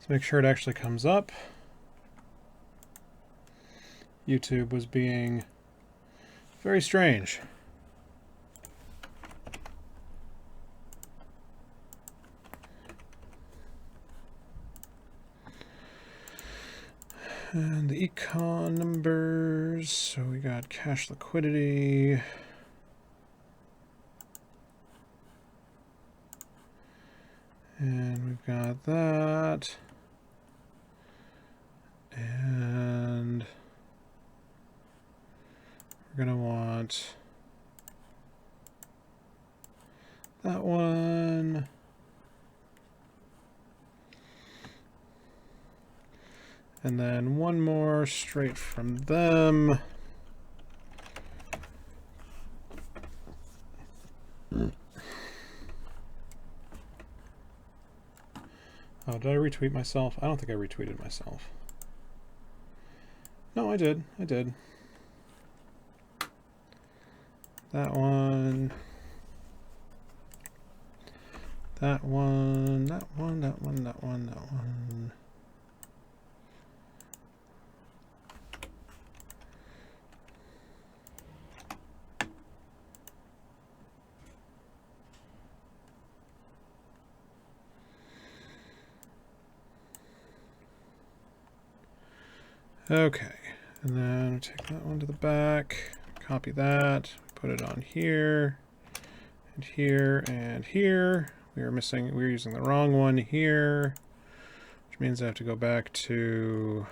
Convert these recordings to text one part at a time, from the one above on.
Let's make sure it actually comes up. YouTube was being very strange. And the econ numbers, so we got cash liquidity. And we've got that. And we're going to want that one. And then one more straight from them. Oh, did I retweet myself? I don't think I retweeted myself. No, I did. I did. That one. That one. That one. That one. That one. That one. Okay, and then take that one to the back, copy that, put it on here, and here, and here. We're using the wrong one here, which means I have to go back to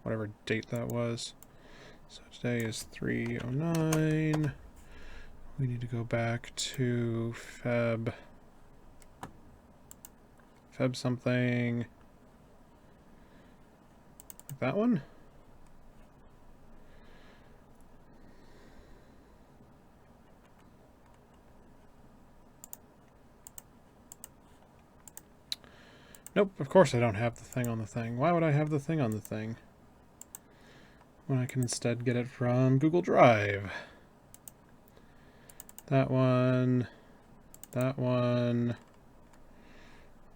whatever date that was. So today is 3/09. We need to go back to Feb something. That one? Nope, of course I don't have the thing on the thing. Why would I have the thing on the thing when I can instead get it from Google Drive? That one,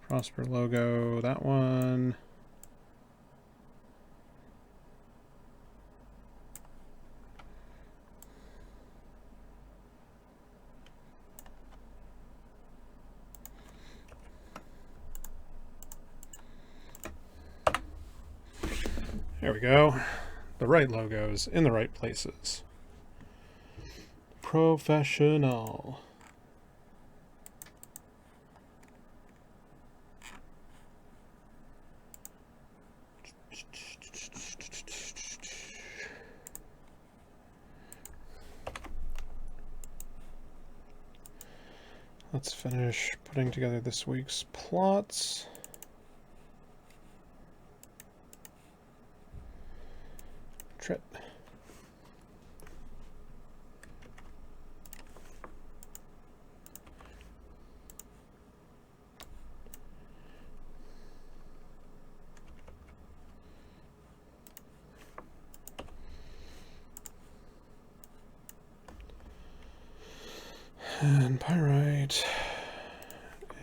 Prosper logo, that one. There we go. The right logos in the right places. Professional. Let's finish putting together this week's plots. Trip. And pyrite.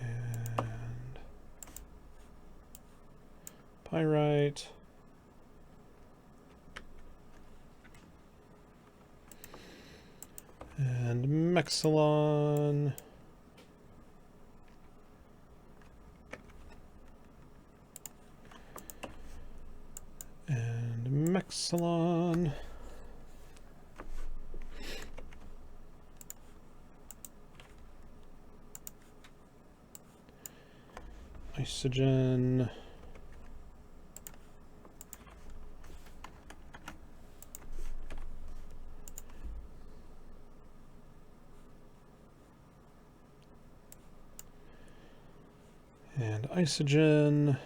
And pyrite. And Mexilon. And Mexilon. Isogen. And isogen.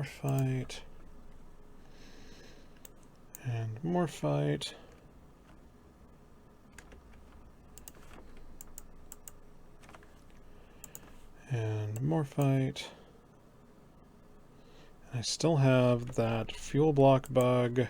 morphite, and morphite. And morphite. And I still have that fuel block bug.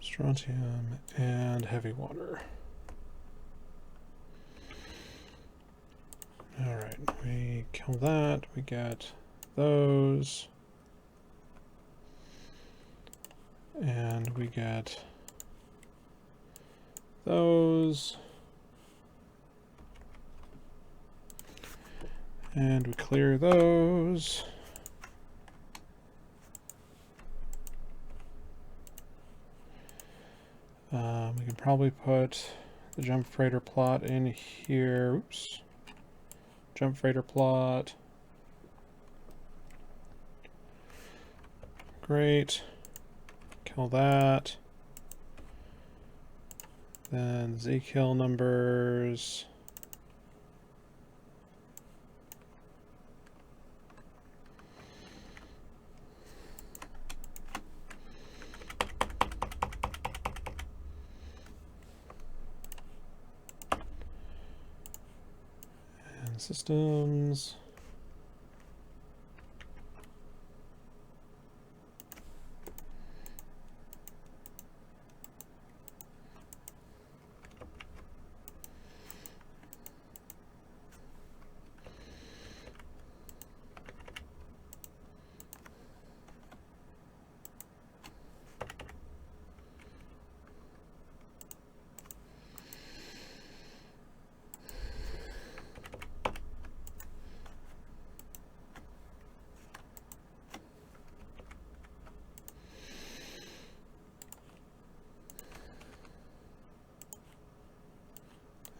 Strontium and heavy water. All right, we kill that, we get those, and we get those, and we clear those. We can probably put the jump freighter plot in here. Oops. Jump freighter plot. Great. Kill that. Then Z-kill numbers. Systems.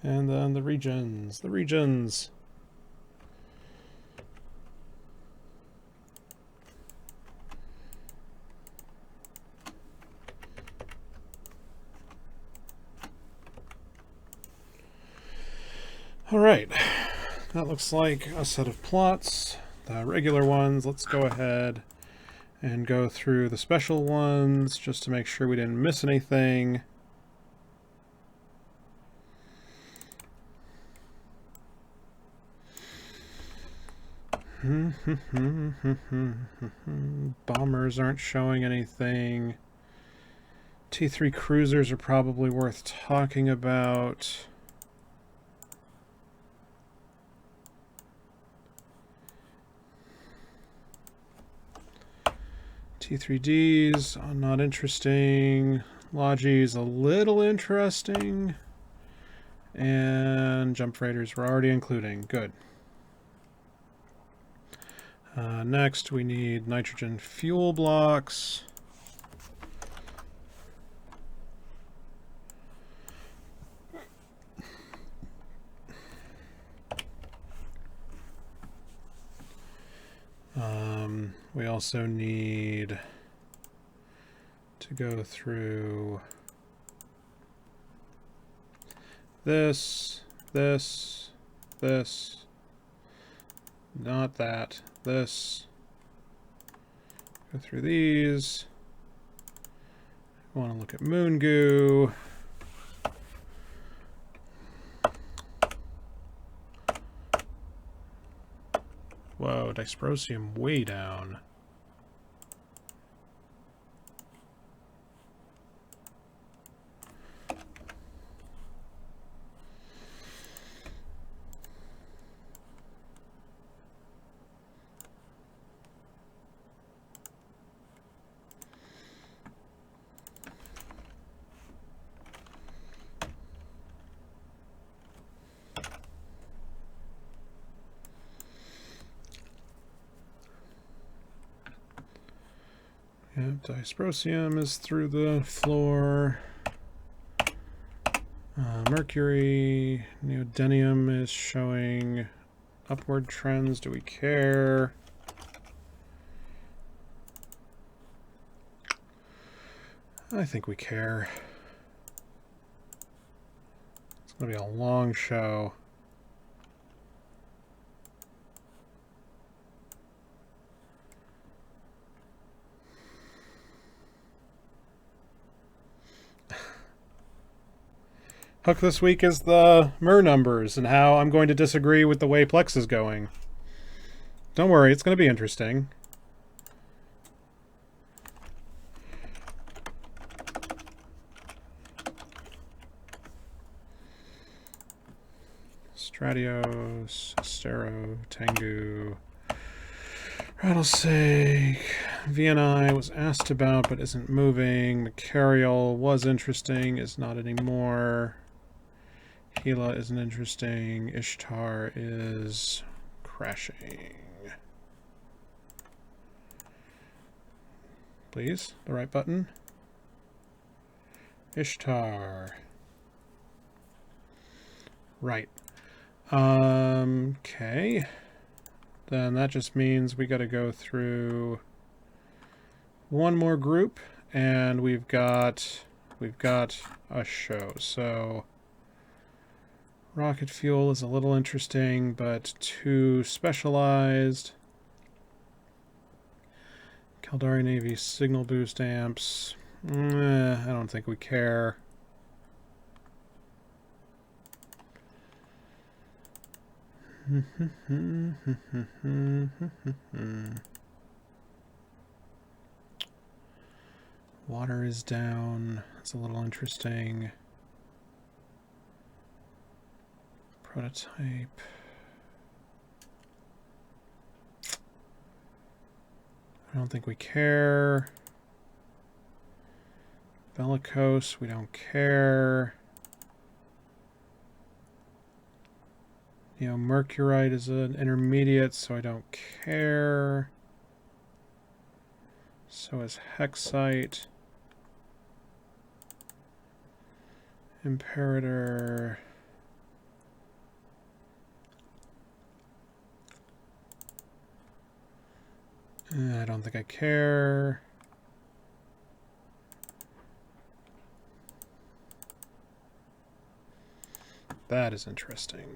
And then the regions. All right, that looks like a set of plots. The regular ones, let's go ahead and go through the special ones just to make sure we didn't miss anything. Bombers aren't showing anything. T3 cruisers are probably worth talking about. T3Ds, not interesting. Logis, a little interesting. And jump freighters we're already including. Good. Next, we need nitrogen fuel blocks. We also need to go through this, not that, this. Go through these. I want to look at moon goo. Whoa, dysprosium way down. Dysprosium is through the floor. Mercury, neodymium is showing upward trends. Do we care? I think we care. It's going to be a long show. Hook this week is the MER numbers and how I'm going to disagree with the way Plex is going. Don't worry, it's going to be interesting. Stratios, Astero, Tengu, Rattlesnake, VNI was asked about but isn't moving. Macarial was interesting, is not anymore. Gila isn't interesting. Ishtar is crashing. Please, the right button. Ishtar. Right. Okay. Then that just means we got to go through one more group, and we've got a show. So rocket fuel is a little interesting, but too specialized. Caldari Navy signal boost amps. I don't think we care. Water is down. It's a little interesting. Prototype. I don't think we care. Bellicose, we don't care. Mercurite is an intermediate, so I don't care. So is Hexite. Imperator. I don't think I care. That is interesting.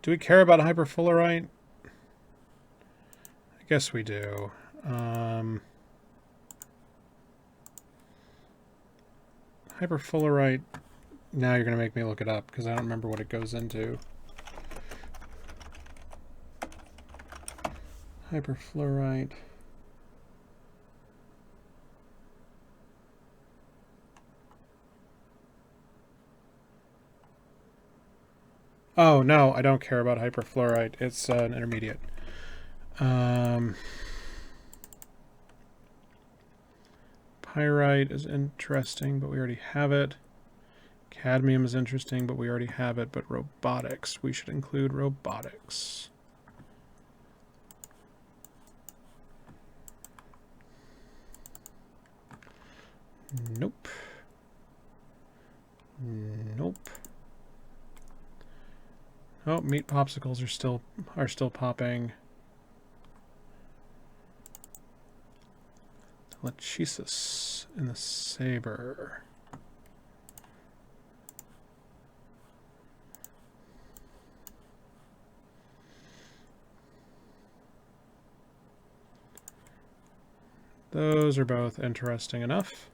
Do we care about hyperfluorite? I guess we do. Hyperfluorite, now you're going to make me look it up because I don't remember what it goes into. Hyperfluorite. Oh, no, I don't care about hyperfluorite. It's an intermediate. Pyrite is interesting, but we already have it. Cadmium is interesting, but we already have it. But robotics, we should include robotics. Nope. Nope. Oh, meat popsicles are still popping. Lechesis in the saber. Those are both interesting enough.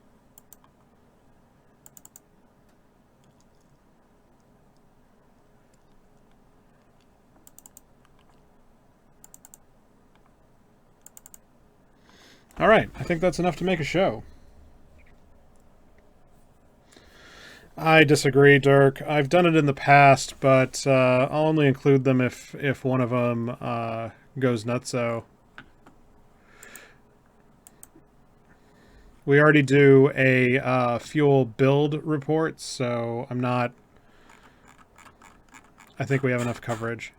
All right, I think that's enough to make a show. I disagree, Dirk. I've done it in the past, but I'll only include them if one of them goes nutso. We already do a fuel build report, so I think we have enough coverage.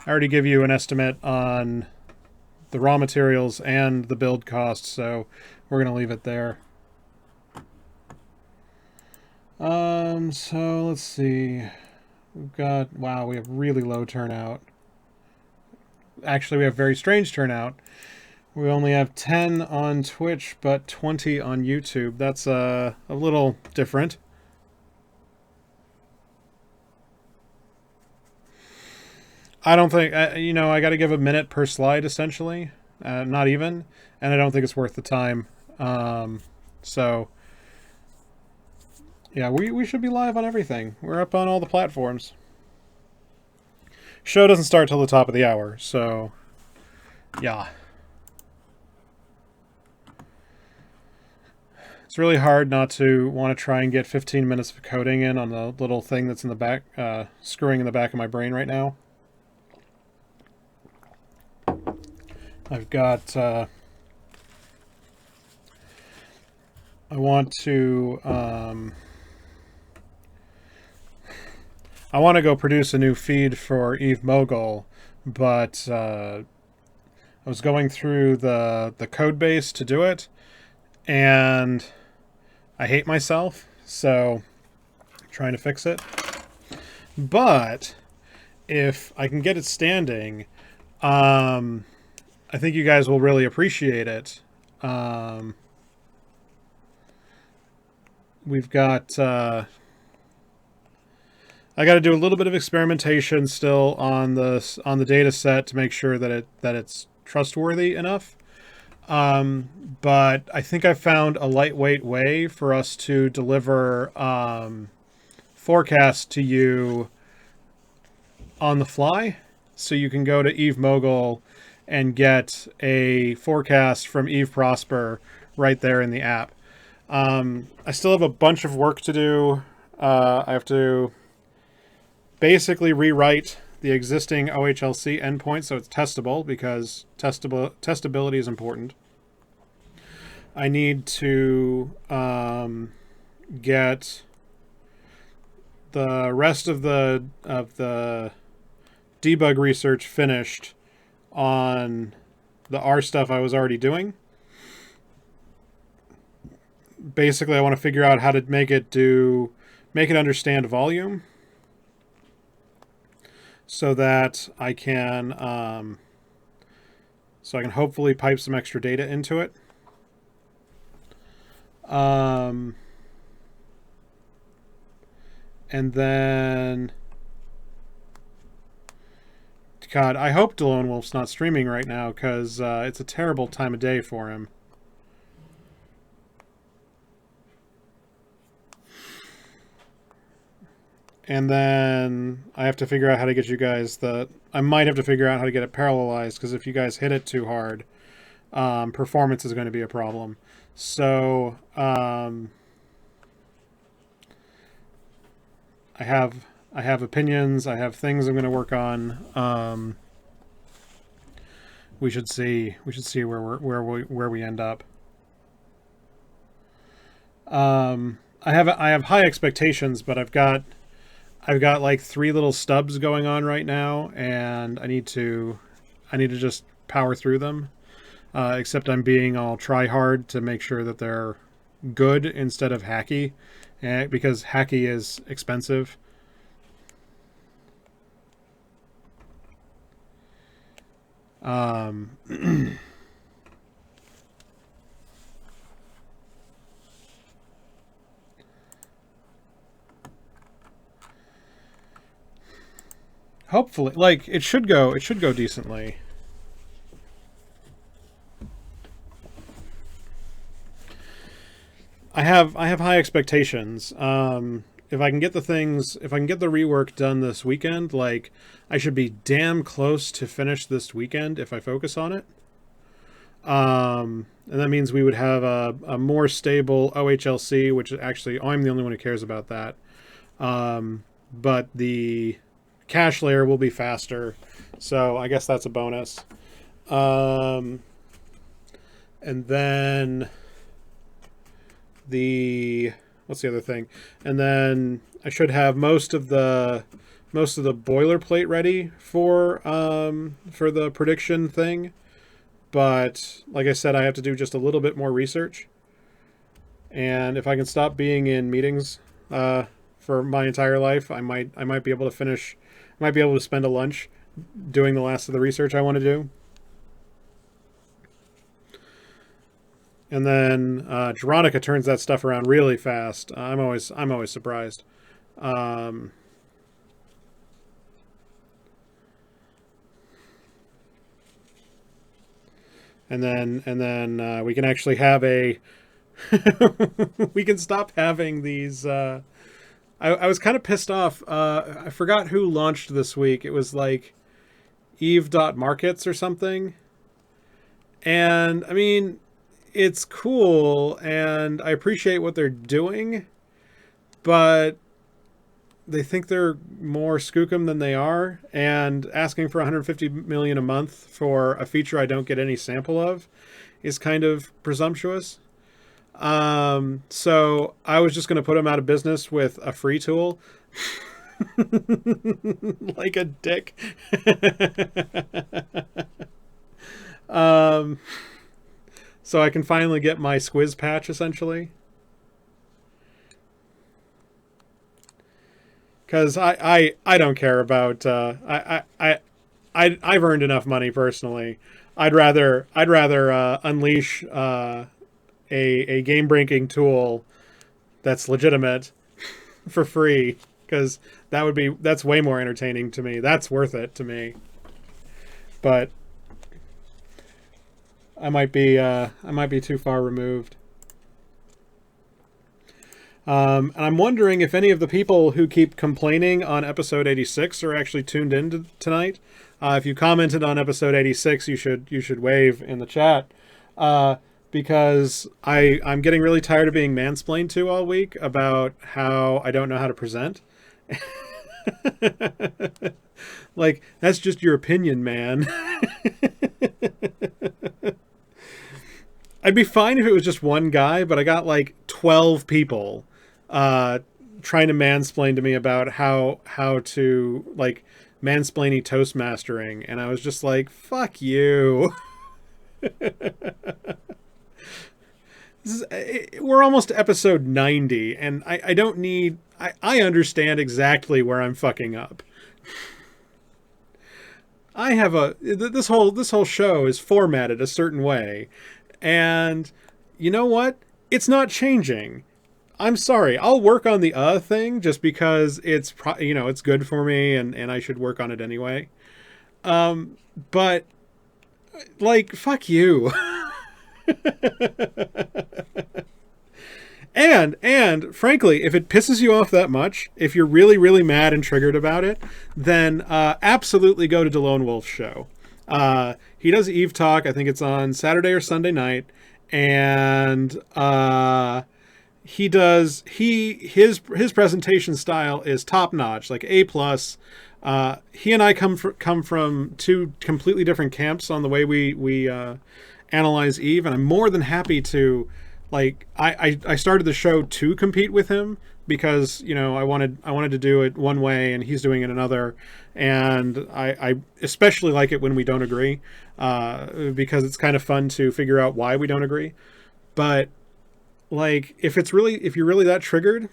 I already give you an estimate on the raw materials and the build costs, so we're going to leave it there. So let's see. We've got, wow, we have really low turnout. Actually, we have very strange turnout. We only have 10 on Twitch, but 20 on YouTube. That's a little different. I don't think, you know, I got to give a minute per slide, essentially. Not even. And I don't think it's worth the time. So, yeah, we should be live on everything. We're up on all the platforms. Show doesn't start till the top of the hour, so, yeah. It's really hard not to want to try and get 15 minutes of coding in on the little thing that's in the back, screwing in the back of my brain right now. I've got, I want to go produce a new feed for Eve Mogul, but I was going through the code base to do it, and I hate myself, so I'm trying to fix it. But if I can get it standing, I think you guys will really appreciate it. We've got I got to do a little bit of experimentation still on the data set to make sure that it's trustworthy enough. But I think I found a lightweight way for us to deliver forecasts to you on the fly. So you can go to Eve Mogul and get a forecast from Eve Prosper right there in the app. I still have a bunch of work to do. I have to basically rewrite the existing OHLC endpoint so it's testable, because testability is important. I need to get the rest of the debug research finished on the R stuff I was already doing. Basically, I want to figure out how to make it understand volume, so that I can hopefully pipe some extra data into it. And then, God, I hope DeLone Wolf's not streaming right now, because it's a terrible time of day for him. And then I have to figure out how to get you guys I might have to figure out how to get it parallelized, because if you guys hit it too hard, performance is going to be a problem. So I have opinions. I have things I'm going to work on. We should see where we end up. I have high expectations, but I've got like 3 little stubs going on right now, and I need to just power through them. Except I'm being all try hard to make sure that they're good instead of hacky, because hacky is expensive. Hopefully, like, it should go decently. I have high expectations. If I can get the rework done this weekend, like, I should be damn close to finish this weekend if I focus on it. And that means we would have a more stable OHLC, which actually I'm the only one who cares about that. But the cache layer will be faster, so I guess that's a bonus. And And then what's the other thing? And then I should have most of the boilerplate ready for the prediction thing. But like I said, I have to do just a little bit more research. And if I can stop being in meetings for my entire life, I might be able to finish. I might be able to spend a lunch doing the last of the research I want to do. And then Jeronica turns that stuff around really fast. I'm always surprised. And then we can actually have a we can stop having these I was kind of pissed off. I forgot who launched this week. It was like Eve.markets or something. And I mean, it's cool and I appreciate what they're doing, but they think they're more skookum than they are, and asking for 150 million a month for a feature I don't get any sample of is kind of presumptuous. So I was just going to put them out of business with a free tool. Like a dick. So I can finally get my squiz patch, essentially. Because I don't care about I've earned enough money personally. I'd rather unleash a game breaking tool that's legitimate for free, because that's way more entertaining to me. That's worth it to me. But I might be too far removed. And I'm wondering if any of the people who keep complaining on episode 86 are actually tuned in tonight. If you commented on episode 86, you should wave in the chat, because I'm getting really tired of being mansplained to all week about how I don't know how to present. Like, that's just your opinion, man. I'd be fine if it was just one guy, but I got like 12 people trying to mansplain to me about how to, like, mansplainy toastmastering, and I was just like, fuck you. We're almost to episode 90, and I don't need... I understand exactly where I'm fucking up. I have this whole show is formatted a certain way, and you know what? It's not changing. I'm sorry. I'll work on the thing just because it's it's good for me, and I should work on it anyway. But like, fuck you. And frankly, if it pisses you off that much, if you're really, really mad and triggered about it, then absolutely go to DeLone Wolf's show. He does Eve Talk. I think it's on Saturday or Sunday night. And his presentation style is top notch, like A+. He and I come from two completely different camps on the way we analyze Eve, and I'm more than happy to... Like, I started the show to compete with him because, I wanted to do it one way and he's doing it another. And I especially like it when we don't agree, because it's kind of fun to figure out why we don't agree. But, like, if you're really that triggered,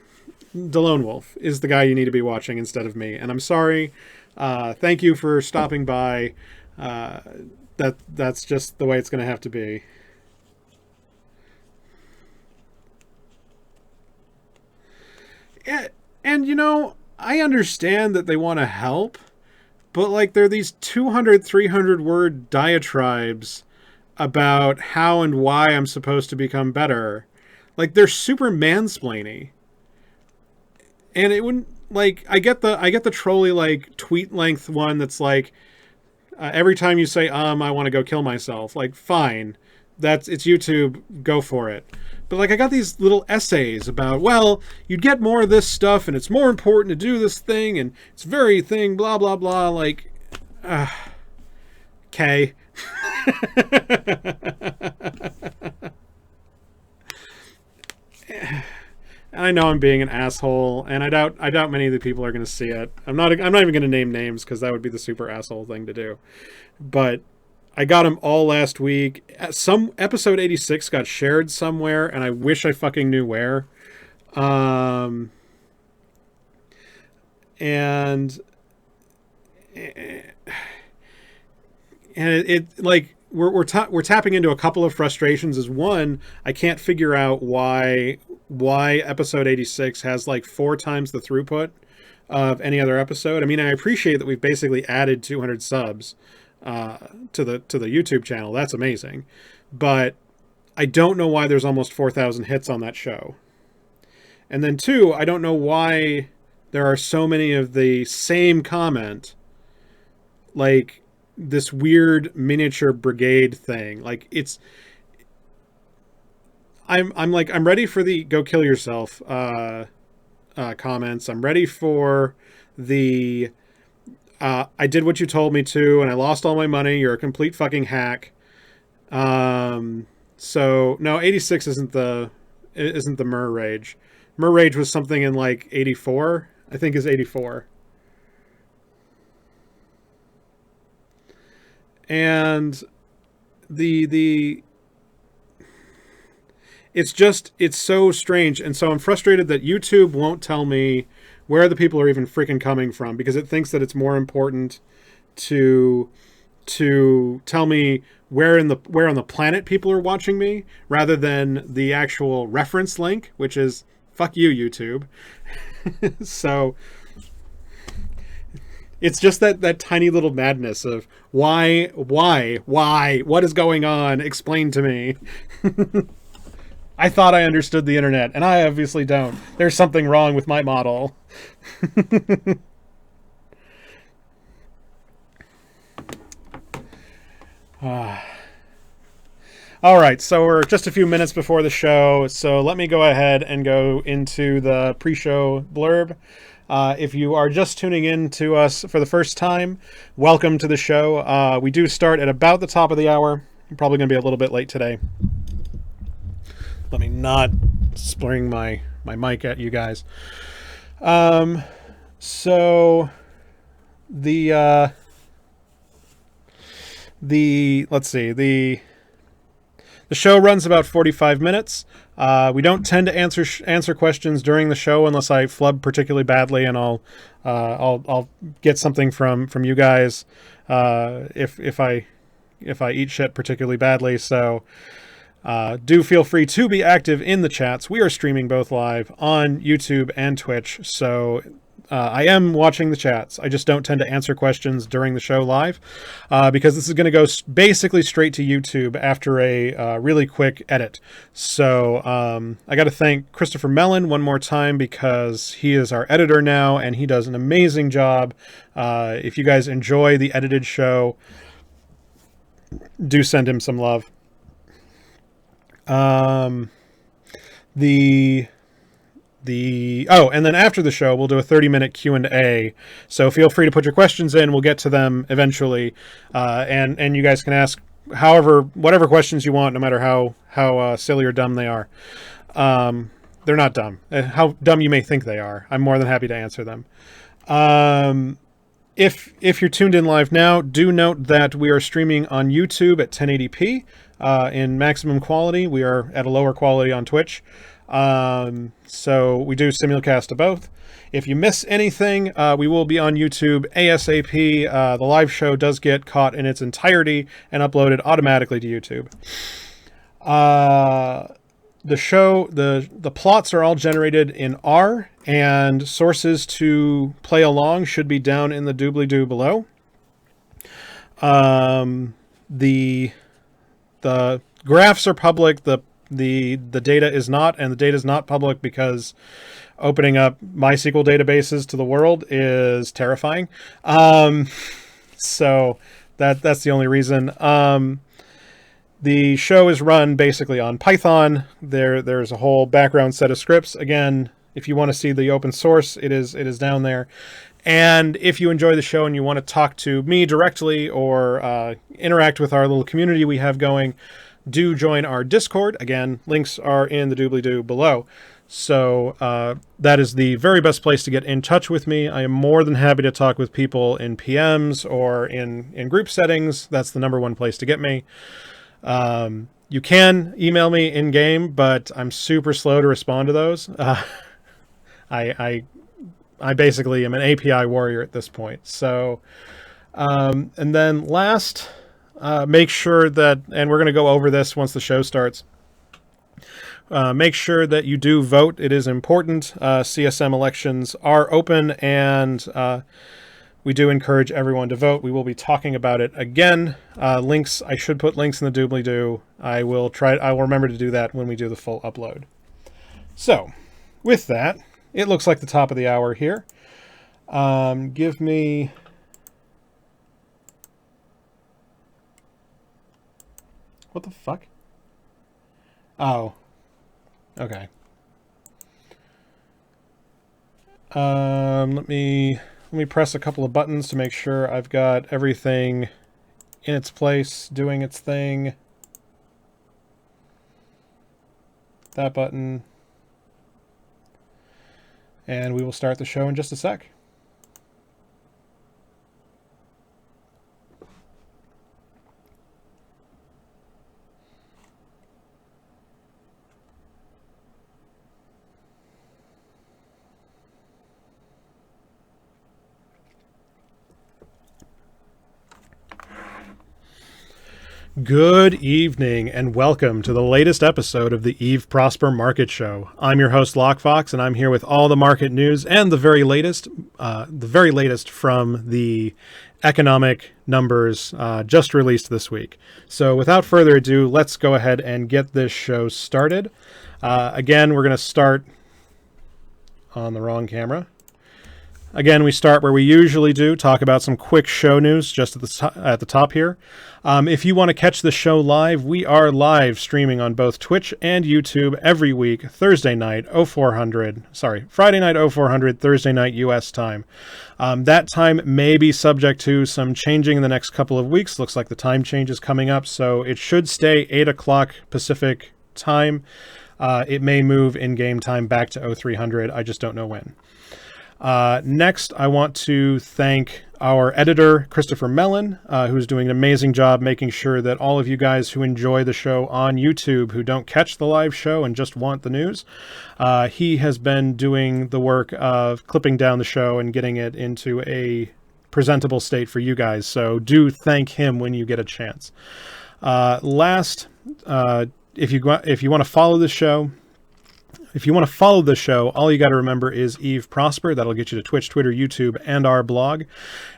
DeLone Wolf is the guy you need to be watching instead of me. And I'm sorry. Thank you for stopping by. That's just the way it's going to have to be. Yeah, and I understand that they want to help, but like, there are these 200, 300 word diatribes about how and why I'm supposed to become better. Like, they're super mansplainy. And it wouldn't, like, I get the trolley, like, tweet length one that's like, every time you say, I want to go kill myself. Like, fine. It's YouTube, go for it. But like, I got these little essays about, well, you'd get more of this stuff and it's more important to do this thing and it's very thing, blah, blah, blah. Like, okay. And I know I'm being an asshole, and I doubt many of the people are going to see it. I'm not even going to name names because that would be the super asshole thing to do. But I got them all last week. Some episode 86 got shared somewhere, and I wish I fucking knew where. And it like we're tapping into a couple of frustrations. Is one, I can't figure out why episode 86 has like 4 times the throughput of any other episode. I mean, I appreciate that we've basically added 200 subs to the YouTube channel. That's amazing, but I don't know why there's almost 4,000 hits on that show. And then 2, I don't know why there are so many of the same comment, like this weird miniature brigade thing. Like I'm ready for the go kill yourself comments. I'm ready for the I did what you told me to and I lost all my money. You're a complete fucking hack. So no, 86 isn't the Mur Rage. Mur Rage was something in like 84, I think is 84. And it's so strange. And so I'm frustrated that YouTube won't tell me where the people are even freaking coming from, because it thinks that it's more important to tell me where on the planet people are watching me rather than the actual reference link, which is fuck you, YouTube. So it's just that tiny little madness of why, what is going on? Explain to me. I thought I understood the internet, and I obviously don't. There's something wrong with my model. All right, so we're just a few minutes before the show, so let me go ahead and go into the pre-show blurb. If you are just tuning in to us for the first time, welcome to the show. We do start at about the top of the hour. I'm probably going to be a little bit late today. Let me not spring my mic at you guys. So let's see, the show runs about 45 minutes. We don't tend to answer questions during the show unless I flub particularly badly, and I'll get something from you guys if I eat shit particularly badly. So do feel free to be active in the chats. We are streaming both live on YouTube and Twitch, so I am watching the chats. I just don't tend to answer questions during the show live because this is going to go basically straight to YouTube after a really quick edit. So I got to thank Christopher Mellon one more time because he is our editor now and he does an amazing job. If you guys enjoy the edited show, do send him some love. And then after the show, we'll do a 30-minute Q&A. So feel free to put your questions in. We'll get to them eventually. And you guys can ask whatever questions you want, no matter how silly or dumb they are. They're not dumb. How dumb you may think they are. I'm more than happy to answer them. If you're tuned in live now, do note that we are streaming on YouTube at 1080p in maximum quality. We are at a lower quality on Twitch. So we do simulcast to both. If you miss anything, we will be on YouTube ASAP. The live show does get caught in its entirety and uploaded automatically to YouTube. The plots are all generated in R, and sources to play along should be down in the doobly-doo below. The graphs are public. The data is not, and the data is not public because opening up MySQL databases to the world is terrifying. So that's the only reason. The show is run basically on Python. There's a whole background set of scripts. Again, if you want to see the open source, it is down there. And if you enjoy the show and you want to talk to me directly or interact with our little community we have going, do join our Discord. Again, links are in the doobly-doo below. So that is the very best place to get in touch with me. I am more than happy to talk with people in PMs or in group settings. That's the number one place to get me. You can email me in game, but I'm super slow to respond to those. I basically am an API warrior at this point. So, and then last, make sure that, and we're going to go over this once the show starts. Make sure that you do vote. It is important. CSM elections are open, and we do encourage everyone to vote. We will be talking about it again. Links, I should put links in the doobly-doo. I will remember to do that when we do the full upload. So, with that, it looks like the top of the hour here. Give me... What the fuck? Oh. Okay. Let me press a couple of buttons to make sure I've got everything in its place, doing its thing. That button. And we will start the show in just a sec. Good evening and welcome to the latest episode of the Eve Prosper Market Show. I'm your host Lockefox, and I'm here with all the market news and the very latest from the economic numbers just released this week. So without further ado, let's go ahead and get this show started. Again, we're going to start on the wrong camera. Again, we start where we usually do, talk about some quick show news just at the top here. If you want to catch the show live, we are live streaming on both Twitch and YouTube every week, Friday night 0400, Thursday night US time. That time may be subject to some changing in the next couple of weeks. Looks like the time change is coming up, so it should stay 8 o'clock Pacific time. It may move in-game time back to 0300. I just don't know when. Next, I want to thank our editor, Christopher Mellon, who's doing an amazing job making sure that all of you guys who enjoy the show on YouTube, who don't catch the live show and just want the news, he has been doing the work of clipping down the show and getting it into a presentable state for you guys. So do thank him when you get a chance. Last, if you want to follow the show, all you got to remember is Eve Prosper. That'll get you to Twitch, Twitter, YouTube, and our blog.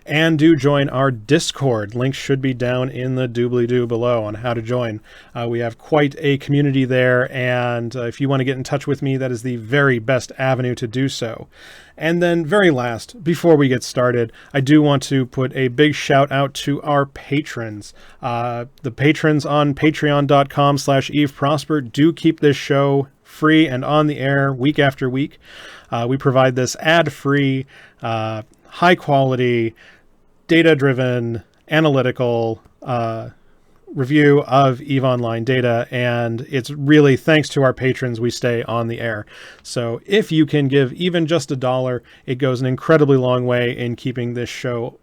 And do join our Discord. Links should be down in the doobly-doo below on how to join. We have quite a community there, and if you want to get in touch with me, that is the very best avenue to do so. And then very last, before we get started, I do want to put a big shout out to our patrons. The patrons on patreon.com/EveProsper do keep this show free and on the air week after week. We provide this ad-free, high-quality, data-driven, analytical review of EVE Online data, and it's really thanks to our patrons we stay on the air. So if you can give even just $1, it goes an incredibly long way in keeping this show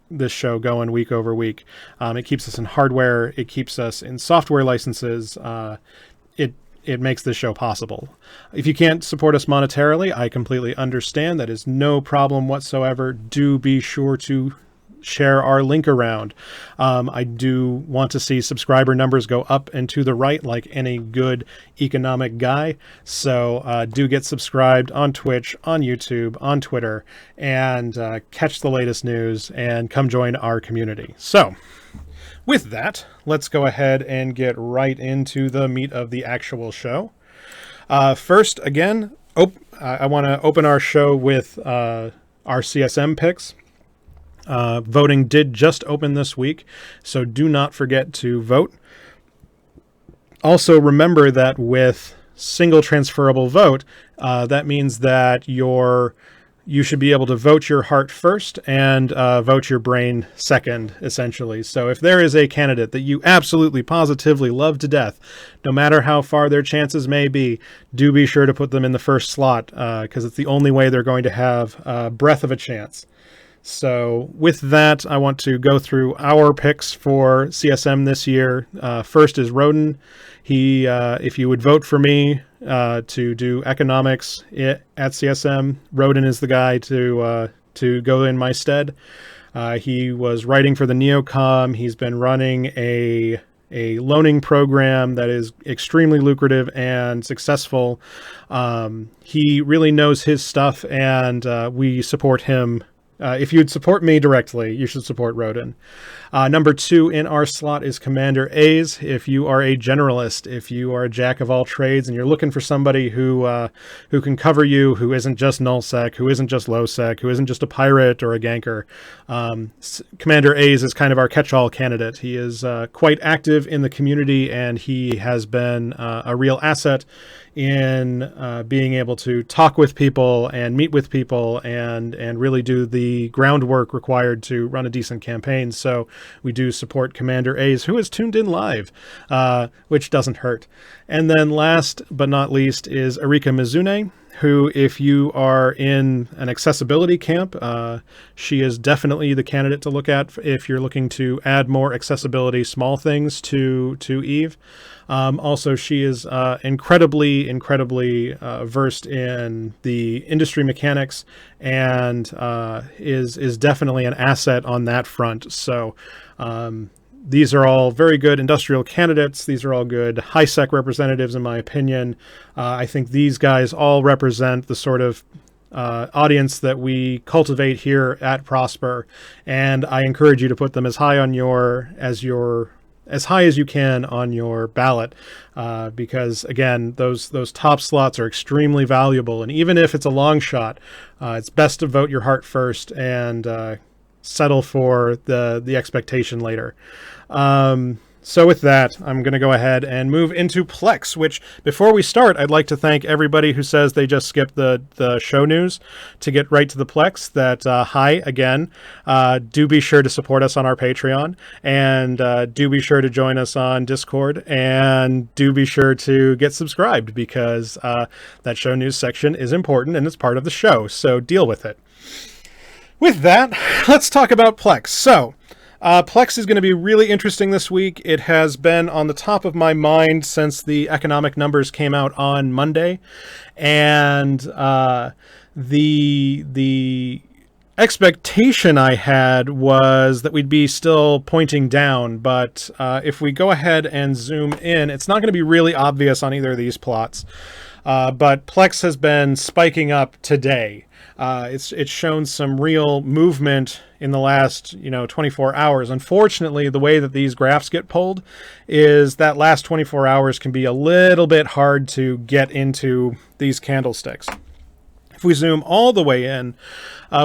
going week over week. It keeps us in hardware, it keeps us in software licenses. It makes this show possible. If you can't support us monetarily, I completely understand. That is no problem whatsoever. Do be sure to share our link around. I do want to see subscriber numbers go up and to the right like any good economic guy. So do get subscribed on Twitch, on YouTube, on Twitter, and catch the latest news and come join our community. So with that, let's go ahead and get right into the meat of the actual show. First, again, I want to open our show with our CSM picks. Voting did just open this week, so do not forget to vote. Also, remember that with single transferable vote, that means that your you should be able to vote your heart first and vote your brain second, essentially. So if there is a candidate that you absolutely positively love to death, no matter how far their chances may be, do be sure to put them in the first slot, because it's the only way they're going to have a breath of a chance. So with that, I want to go through our picks for CSM this year. First is Roden. He, if you would vote for me to do economics at CSM, Roden is the guy to go in my stead. He was writing for the Neocom. He's been running a loaning program that is extremely lucrative and successful. He really knows his stuff, and we support him. If you'd support me directly, you should support Roden. Number 2 in our slot is Commander A's. If you are a generalist, if you are a jack of all trades, and you're looking for somebody who can cover you, who isn't just nullsec, who isn't just lowsec, who isn't just a pirate or a ganker, Commander A's is kind of our catch-all candidate. He is quite active in the community, and he has been a real asset in being able to talk with people and meet with people and really do the groundwork required to run a decent campaign. So we do support Commander A's, who is tuned in live, which doesn't hurt. And then last but not least is Erika Mizune, who, if you are in an accessibility camp, she is definitely the candidate to look at if you're looking to add more accessibility, small things to Eve. Also, she is incredibly versed in the industry mechanics and is definitely an asset on that front. So these are all very good industrial candidates. These are all good high-sec representatives, in my opinion. I think these guys all represent the sort of audience that we cultivate here at Prosper, and I encourage you to put them as high on as high as you can on your ballot, because again, those top slots are extremely valuable, and even if it's a long shot, it's best to vote your heart first and settle for the expectation later. So with that, I'm going to go ahead and move into Plex, which, before we start, I'd like to thank everybody who says they just skipped the show news to get right to the Plex. That, hi again. Do be sure to support us on our Patreon, and do be sure to join us on Discord, and do be sure to get subscribed, because that show news section is important and it's part of the show, so deal with it. With that, let's talk about Plex. So, Plex is going to be really interesting this week. It has been on the top of my mind since the economic numbers came out on Monday, and the expectation I had was that we'd be still pointing down, but if we go ahead and zoom in, it's not going to be really obvious on either of these plots, but Plex has been spiking up today. It's shown some real movement in the last 24 hours. Unfortunately, the way that these graphs get pulled is that last 24 hours can be a little bit hard to get into these candlesticks. If we zoom all the way in,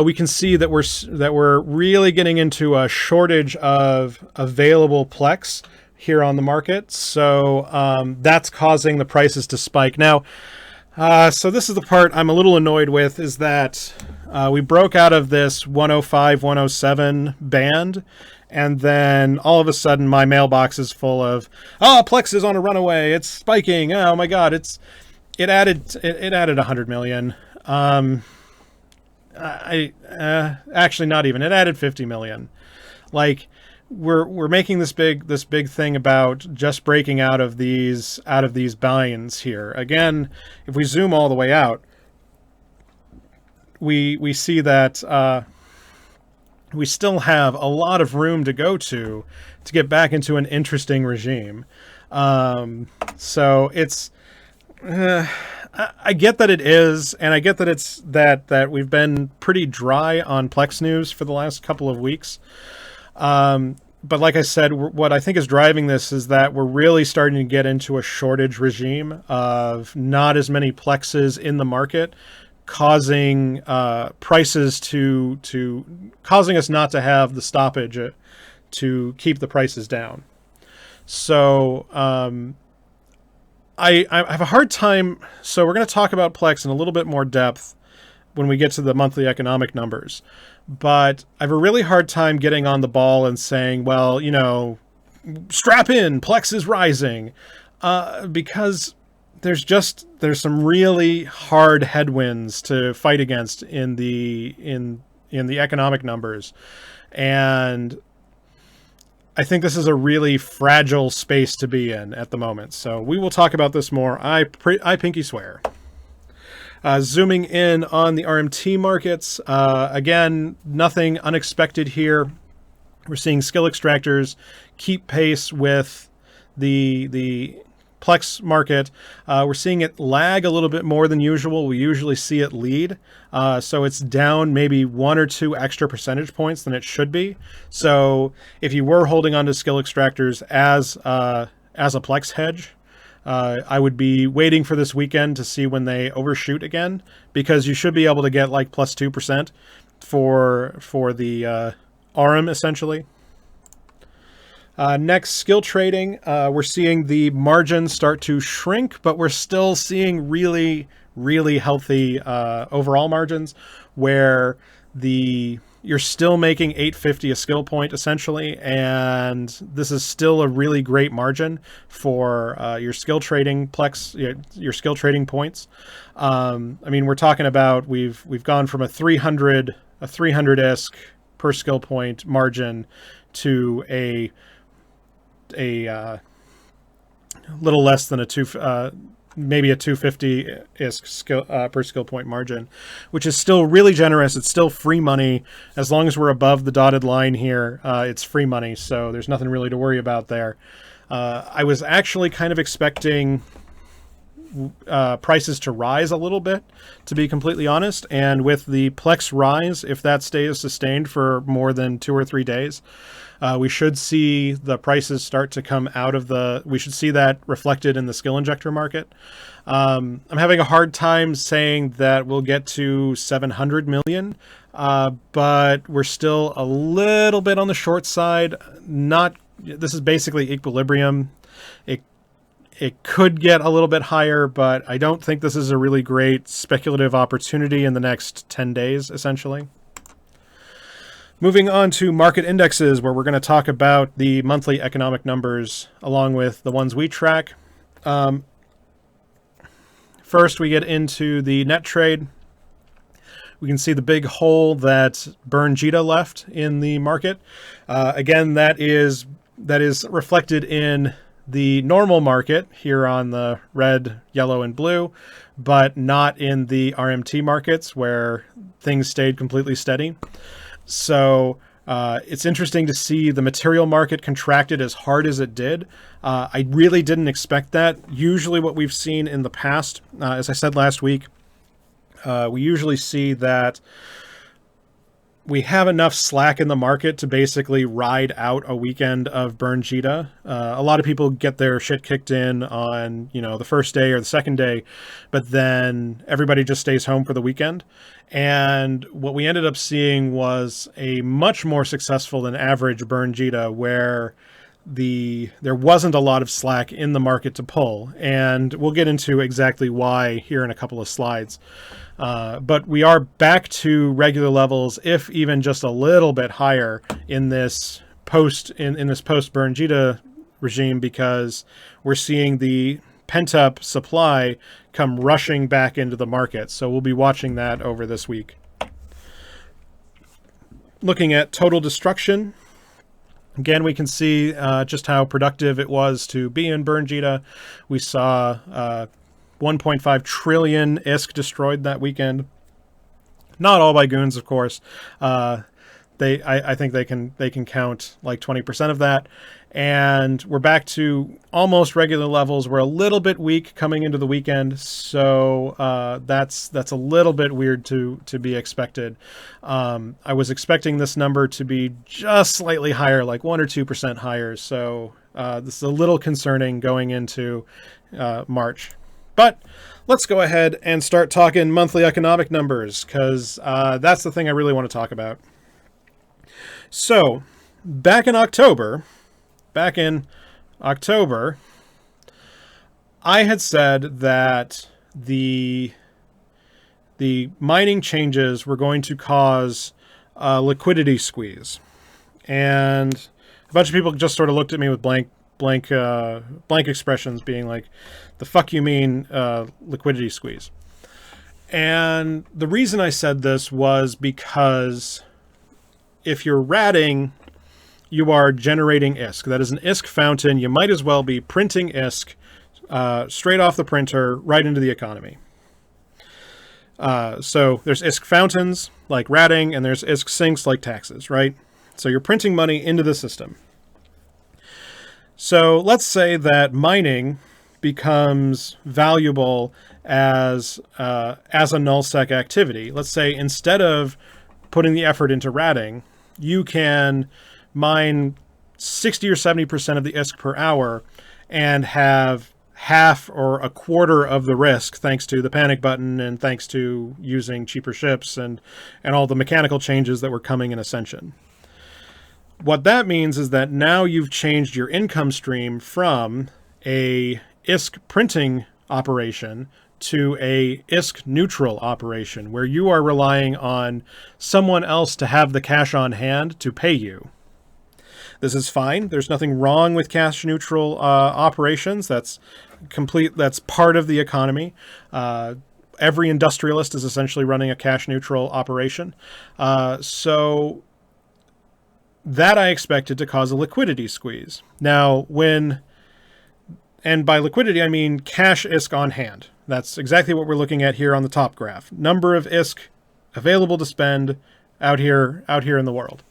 we can see that we're really getting into a shortage of available Plex here on the market. So that's causing the prices to spike. Now, so this is the part I'm a little annoyed with, is that we broke out of this 105, 107 band, and then all of a sudden my mailbox is full of, Plex is on a runaway, it's spiking, oh my god, it added 100 million. Actually not even, it added 50 million. Like, we're making this big thing about just breaking out of these binds here. Again, if we zoom all the way out, we see that we still have a lot of room to go to get back into an interesting regime. So it's I get that it is, and I get that it's that we've been pretty dry on Plex news for the last couple of weeks. But like I said, what I think is driving this is that we're really starting to get into a shortage regime of not as many Plexes in the market, causing prices causing us not to have the stoppage to keep the prices down. So I have a hard time. So we're going to talk about Plex in a little bit more depth. when we get to the monthly economic numbers. But I have a really hard time getting on the ball and saying, well, you know, strap in, Plex is rising, because there's some really hard headwinds to fight against in the economic numbers, and I think this is a really fragile space to be in at the moment. So we will talk about this more. I pinky swear. Zooming in on the RMT markets, again, nothing unexpected here. We're seeing skill extractors keep pace with the Plex market. We're seeing it lag a little bit more than usual. We usually see it lead. So it's down maybe 1 or 2 extra percentage points than it should be. So if you were holding on to skill extractors as a Plex hedge, I would be waiting for this weekend to see when they overshoot again, because you should be able to get like plus 2% for the ARM essentially. Next, skill trading. We're seeing the margin start to shrink, but we're still seeing really, really healthy overall margins, where you're still making 850 a skill point essentially, and this is still a really great margin for your skill trading Plex, your skill trading points. I mean, we're talking about we've gone from a 300 ISK per skill point margin to a little less than maybe a 250 ISK per skill point margin, which is still really generous. It's still free money. As long as we're above the dotted line here, it's free money, so there's nothing really to worry about there. I was actually kind of expecting prices to rise a little bit, to be completely honest, and with the Plex rise, if that stays sustained for more than 2 or 3 days, we should see the prices start to come out of we should see that reflected in the skill injector market. I'm having a hard time saying that we'll get to 700 million, but we're still a little bit on the short side. This is basically equilibrium. It could get a little bit higher, but I don't think this is a really great speculative opportunity in the next 10 days, essentially. Moving on to market indexes, where we're going to talk about the monthly economic numbers along with the ones we track. First, we get into the net trade. We can see the big hole that Burn Jita left in the market. Again, that is reflected in the normal market here on the red, yellow, and blue, but not in the RMT markets where things stayed completely steady. So it's interesting to see the material market contracted as hard as it did. I really didn't expect that. Usually what we've seen in the past, as I said last week, we usually see that we have enough slack in the market to basically ride out a weekend of Burn Jita. A lot of people get their shit kicked in on, the first day or the second day, but then everybody just stays home for the weekend. And what we ended up seeing was a much more successful than average Burn Jita, where there wasn't a lot of slack in the market to pull. And we'll get into exactly why here in a couple of slides. But we are back to regular levels, if even just a little bit higher in this post Burn Jita regime, because we're seeing the pent-up supply come rushing back into the market. So we'll be watching that over this week. Looking at total destruction, again, we can see just how productive it was to be in Burn Jita. We saw 1.5 trillion ISK destroyed that weekend. Not all by goons, of course. I think they can count like 20% of that. And we're back to almost regular levels. We're a little bit weak coming into the weekend, so that's a little bit weird to be expected. I was expecting this number to be just slightly higher, like 1 or 2% higher. So this is a little concerning going into March. But let's go ahead and start talking monthly economic numbers, because that's the thing I really want to talk about. So back in October, I had said that the the mining changes were going to cause a liquidity squeeze. And a bunch of people just sort of looked at me with blank expressions, being like, the fuck you mean liquidity squeeze? And the reason I said this was because if you're ratting, you are generating ISK. That is an ISK fountain. You might as well be printing ISK straight off the printer right into the economy. So there's ISK fountains like ratting, and there's ISK sinks like taxes, right? So you're printing money into the system. So let's say that mining becomes valuable as a nullsec activity. Let's say instead of putting the effort into ratting, you can mine 60 or 70% of the ISK per hour and have half or a quarter of the risk thanks to the panic button and thanks to using cheaper ships and all the mechanical changes that were coming in Ascension. What that means is that now you've changed your income stream from a ISK printing operation to a ISK neutral operation where you are relying on someone else to have the cash on hand to pay you. This is fine. There's nothing wrong with cash neutral operations. That's part of the economy. Every industrialist is essentially running a cash neutral operation. So that I expected to cause a liquidity squeeze. Now, and by liquidity, I mean cash ISK on hand. That's exactly what we're looking at here on the top graph. Number of ISK available to spend out here in the world.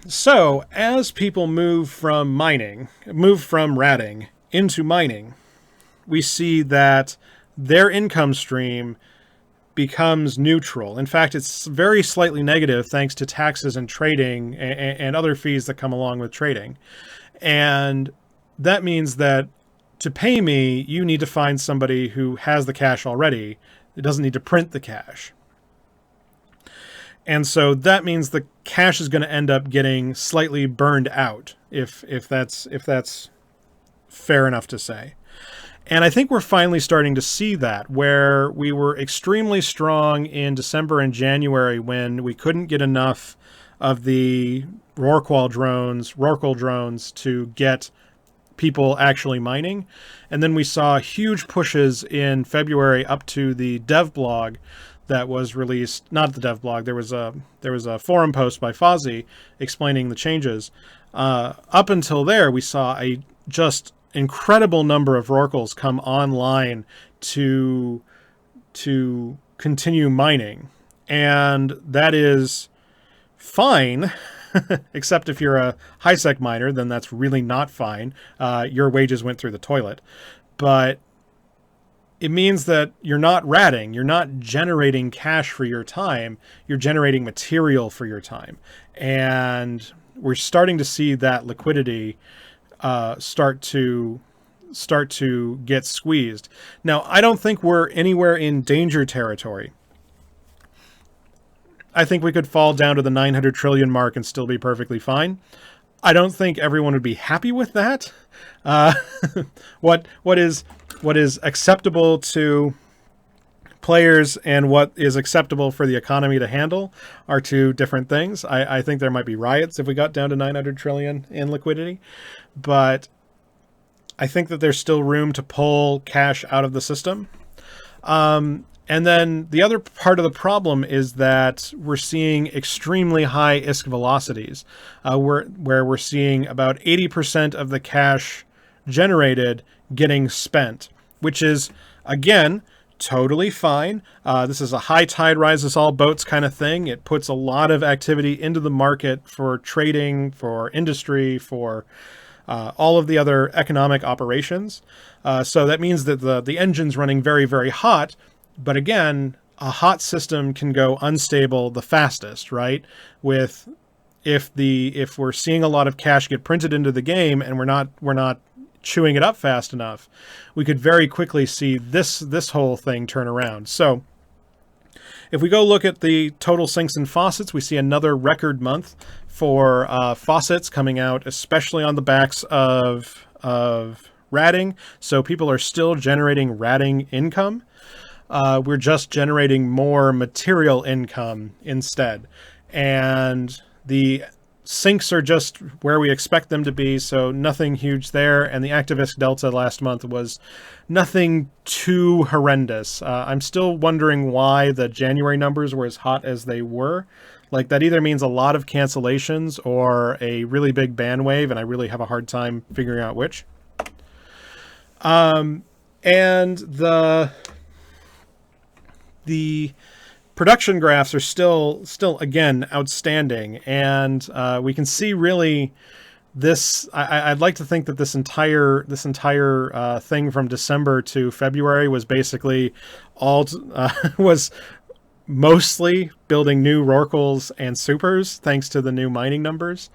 So as people move from ratting into mining, we see that their income stream becomes neutral. In fact, it's very slightly negative thanks to taxes and trading and other fees that come along with trading. And that means that to pay me, you need to find somebody who has the cash already. It doesn't need to print the cash. And so that means the cash is going to end up getting slightly burned out, if that's fair enough to say. And I think we're finally starting to see that, where we were extremely strong in December and January when we couldn't get enough of the Rorqual drones to get people actually mining. And then we saw huge pushes in February up to the dev blog that was released, not the dev blog, there was a forum post by Fozzie explaining the changes. Up until there, we saw a just incredible number of Rorquals come online to continue mining. And that is fine, except if you're a high-sec miner, then that's really not fine. Your wages went through the toilet. But it means that you're not ratting, you're not generating cash for your time, you're generating material for your time. And we're starting to see that liquidity start to get squeezed. Now, I don't think we're anywhere in danger territory. I think we could fall down to the 900 trillion mark and still be perfectly fine. I don't think everyone would be happy with that. What is acceptable to players and what is acceptable for the economy to handle are two different things. I think there might be riots if we got down to 900 trillion in liquidity, but I think that there's still room to pull cash out of the system. And then the other part of the problem is that we're seeing extremely high ISK velocities, where we're seeing about 80% of the cash generated getting spent, which is, again, totally fine. This is a high tide rises all boats kind of thing. It puts a lot of activity into the market for trading, for industry, for all of the other economic operations. So that means that the engine's running very, very hot. But again, a hot system can go unstable the fastest, right? If we're seeing a lot of cash get printed into the game and we're not chewing it up fast enough, we could very quickly see this whole thing turn around. So if we go look at the total sinks and faucets, we see another record month for faucets coming out, especially on the backs of ratting. So people are still generating ratting income. we're just generating more material income instead. And the sinks are just where we expect them to be, so nothing huge there. And the activist delta last month was nothing too horrendous. I'm still wondering why the January numbers were as hot as they were. Like, that either means a lot of cancellations or a really big ban wave, and I really have a hard time figuring out which. And the production graphs are still again outstanding, and we can see really this. I'd like to think that this entire thing from December to February was basically was mostly building new Rorquals and supers thanks to the new mining numbers.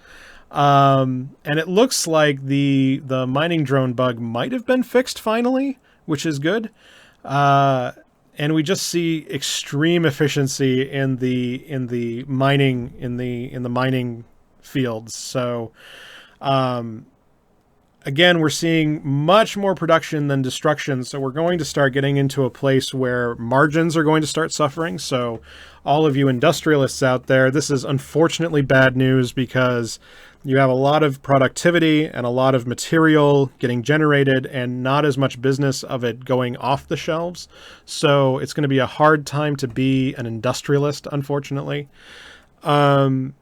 And it looks like the mining drone bug might have been fixed finally, which is good. And we just see extreme efficiency in the mining fields. So again, we're seeing much more production than destruction. So we're going to start getting into a place where margins are going to start suffering. So all of you industrialists out there, this is unfortunately bad news, because you have a lot of productivity and a lot of material getting generated and not as much business of it going off the shelves. So it's going to be a hard time to be an industrialist, unfortunately. But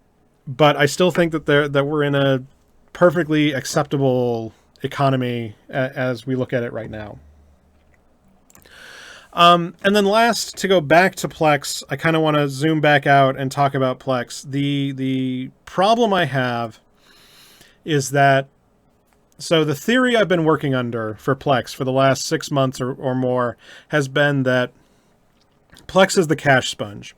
I still think that we're in a perfectly acceptable economy as we look at it right now. And then last, to go back to Plex, I kind of want to zoom back out and talk about Plex. The problem I have is that, so the theory I've been working under for Plex for the last 6 months or more has been that Plex is the cash sponge.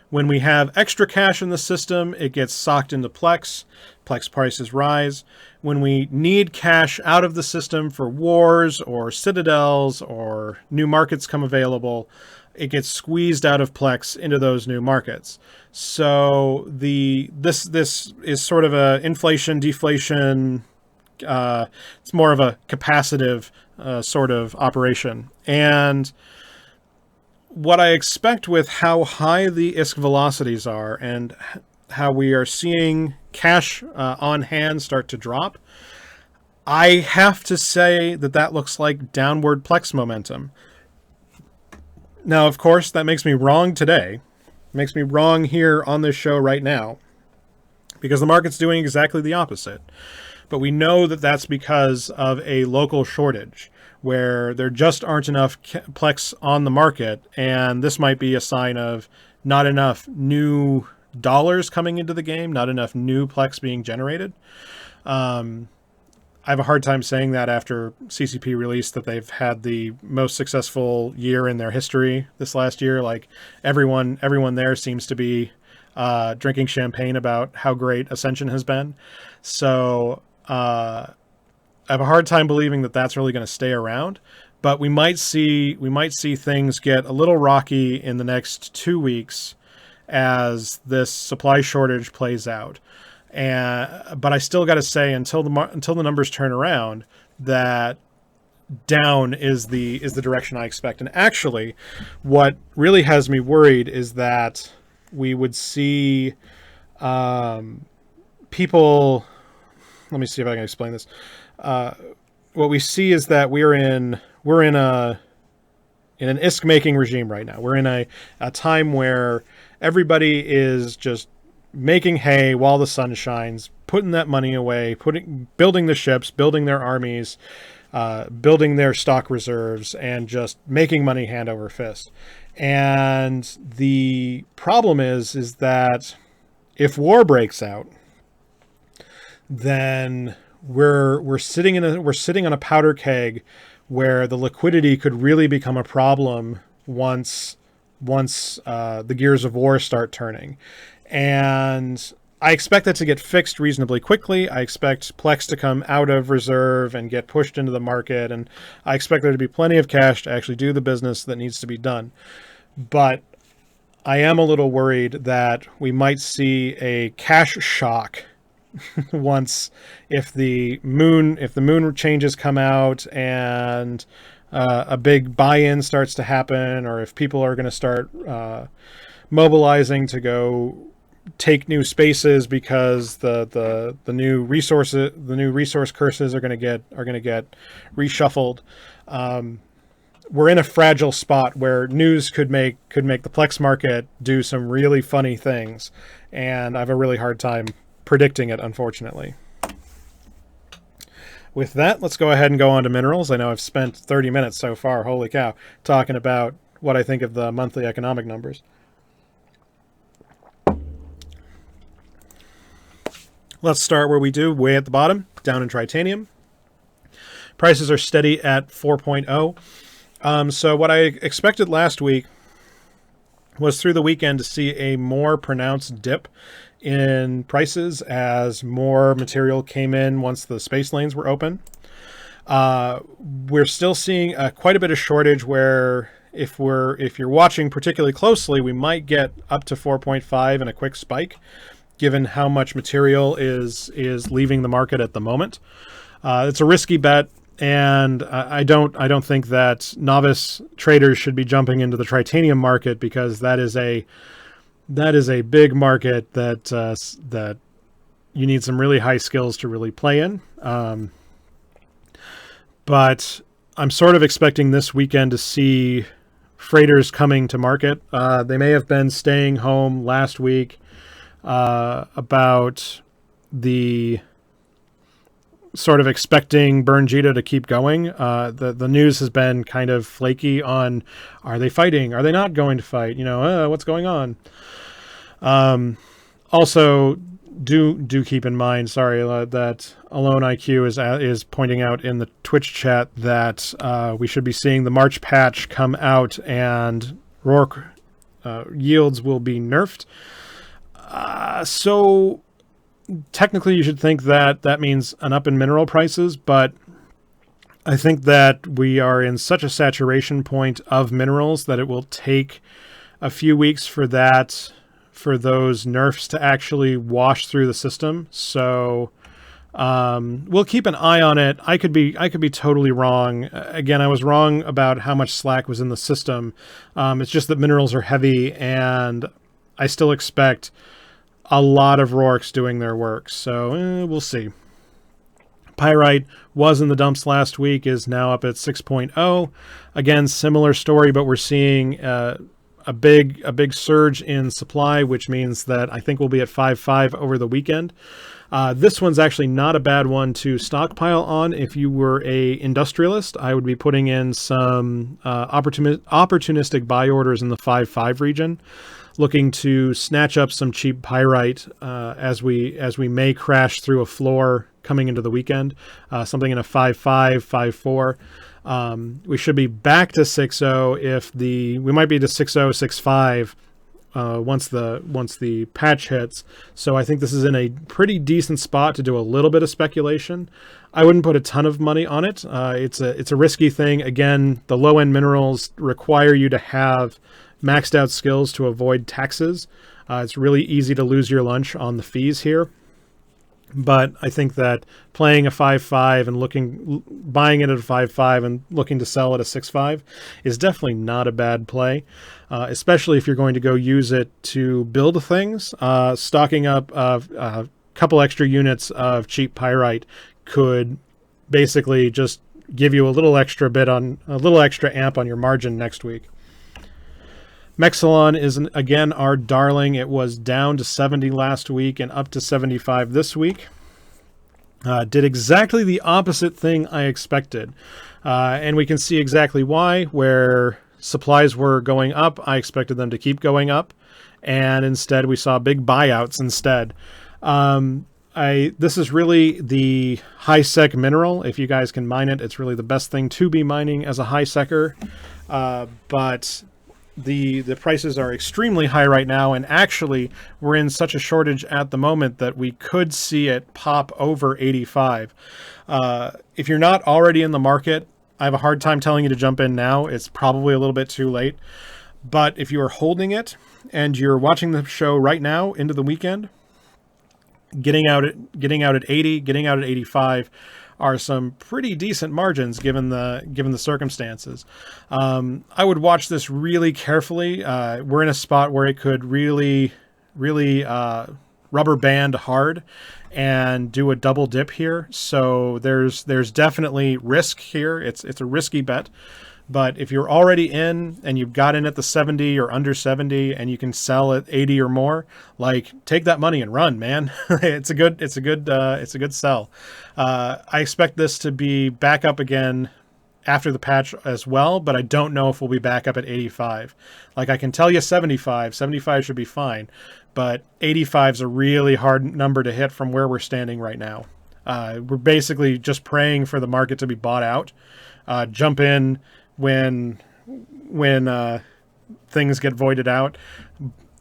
When we have extra cash in the system, it gets socked into Plex. Plex prices rise. When we need cash out of the system for wars or citadels or new markets come available, it gets squeezed out of Plex into those new markets. So this is sort of a inflation deflation. It's more of a capacitive sort of operation. And what I expect with how high the ISK velocities are and how we are seeing cash on hand start to drop, I have to say that looks like downward Plex momentum. Now, of course, that makes me wrong today. It makes me wrong here on this show right now, because the market's doing exactly the opposite. But we know that that's because of a local shortage, where there just aren't enough Plex on the market, and this might be a sign of not enough new dollars coming into the game, not enough new Plex being generated. I have a hard time saying that after CCP released that they've had the most successful year in their history this last year. Like, everyone there seems to be drinking champagne about how great Ascension has been. So I have a hard time believing that that's really going to stay around, but we might see things get a little rocky in the next 2 weeks as this supply shortage plays out. But I still got to say, until the numbers turn around, that down is the direction I expect. And actually, what really has me worried is that we would see people. Let me see if I can explain this. What we see is that we're in an ISK making regime right now. We're in a time where everybody is just making hay while the sun shines, putting that money away, building the ships, building their armies, building their stock reserves, and just making money hand over fist. And the problem is that if war breaks out, then we're sitting on a powder keg where the liquidity could really become a problem once the gears of war start turning. And I expect that to get fixed reasonably quickly. I expect Plex to come out of reserve and get pushed into the market, and I expect there to be plenty of cash to actually do the business that needs to be done. But I am a little worried that we might see a cash shock if the moon changes come out and a big buy-in starts to happen, or if people are going to start mobilizing to go take new spaces because the new resource curses are going to get reshuffled. We're in a fragile spot where news could make the Plex market do some really funny things, and I have a really hard time predicting it, unfortunately. With that, let's go ahead and go on to minerals. I know I've spent 30 minutes so far, holy cow, talking about what I think of the monthly economic numbers. Let's start where we do, way at the bottom, down in titanium. Prices are steady at 4.0. So what I expected last week was through the weekend to see a more pronounced dip in prices as more material came in once the space lanes were open. We're still seeing quite a bit of shortage where if you're watching particularly closely, we might get up to 4.5 and a quick spike, given how much material is leaving the market at the moment. It's a risky bet. And I don't think that novice traders should be jumping into the titanium market, because that is a big market that you need some really high skills to really play in. But I'm sort of expecting this weekend to see freighters coming to market. They may have been staying home last week about the sort of expecting Bernjita to keep going. The news has been kind of flaky on, are they fighting? Are they not going to fight? What's going on? Also, do keep in mind, that Alone IQ is pointing out in the Twitch chat that we should be seeing the March patch come out and Rourke yields will be nerfed. So technically you should think that means an up in mineral prices, but I think that we are in such a saturation point of minerals that it will take a few weeks for those nerfs to actually wash through the system. So we'll keep an eye on it. I could be totally wrong. Again, I was wrong about how much slack was in the system. It's just that minerals are heavy, and I still expect a lot of Rourkes doing their work. So we'll see. Pyrite was in the dumps last week, is now up at 6.0. Again, similar story, but we're seeing a big surge in supply, which means that I think we'll be at 5.5 over the weekend. This one's actually not a bad one to stockpile on. If you were a industrialist, I would be putting in some opportunistic buy orders in the 5.5 region, looking to snatch up some cheap pyrite as we may crash through a floor coming into the weekend. Something in a 5.5, 5.4. We should be back to 6.0 we might be to 6.0, 6.5 once the patch hits. So I think this is in a pretty decent spot to do a little bit of speculation. I wouldn't put a ton of money on it. It's a risky thing. Again, the low end minerals require you to have maxed out skills to avoid taxes. It's really easy to lose your lunch on the fees here. But I think that playing a 5.5 and buying it at a 5.5 and looking to sell at a 6.5 is definitely not a bad play, especially if you're going to go use it to build things. Stocking up a couple extra units of cheap pyrite could basically just give you a little extra amp on your margin next week. Mexilon is, again, our darling. It was down to 70 last week and up to 75 this week. Did exactly the opposite thing I expected. And we can see exactly why. Where supplies were going up, I expected them to keep going up. And instead, we saw big buyouts instead. This is really the high-sec mineral. If you guys can mine it, it's really the best thing to be mining as a high-secker. But the prices are extremely high right now, and actually we're in such a shortage at the moment that we could see it pop over 85. If you're not already in the market, I have a hard time telling you to jump in now. It's probably a little bit too late. But if you are holding it and you're watching the show right now into the weekend, getting out at 80, getting out at 85 are some pretty decent margins given the circumstances. I would watch this really carefully. We're in a spot where it could really rubber band hard and do a double dip here. So there's definitely risk here. It's a risky bet. But if you're already in and you've got in at the 70 or under 70 and you can sell at 80 or more, like, take that money and run, man. It's a good sell. I expect this to be back up again after the patch as well, but I don't know if we'll be back up at 85. Like, I can tell you 75 should be fine, but 85 is a really hard number to hit from where we're standing right now. We're basically just praying for the market to be bought out. Jump in when things get voided out,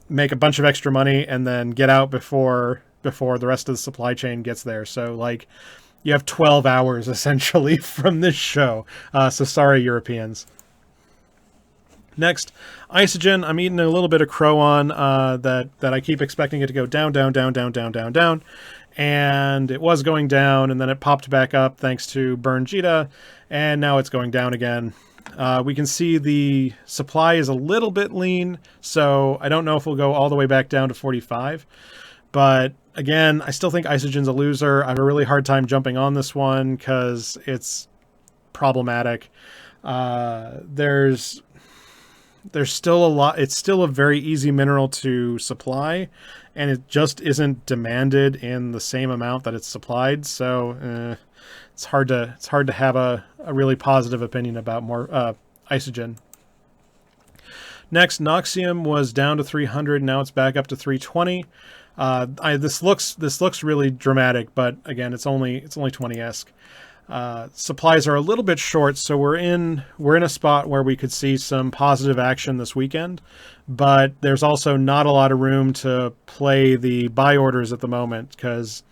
make a bunch of extra money, and then get out before the rest of the supply chain gets there. So, like, you have 12 hours essentially from this show. So sorry, Europeans. Next, Isogen. I'm eating a little bit of crow on that I keep expecting it to go down, and it was going down, and then it popped back up thanks to Burn Jita, and now it's going down again. We can see the supply is a little bit lean, so I don't know if we'll go all the way back down to 45. But again, I still think Isogen's a loser. I have a really hard time jumping on this one because it's problematic. There's still a lot. It's still a very easy mineral to supply, and it just isn't demanded in the same amount that it's supplied. So it's hard to have a really positive opinion about more Isogen. Next, Noxium was down to 300. Now it's back up to 320. This looks really dramatic, but again, it's only 20-esque. Supplies are a little bit short, so we're in a spot where we could see some positive action this weekend, but there's also not a lot of room to play the buy orders at the moment, because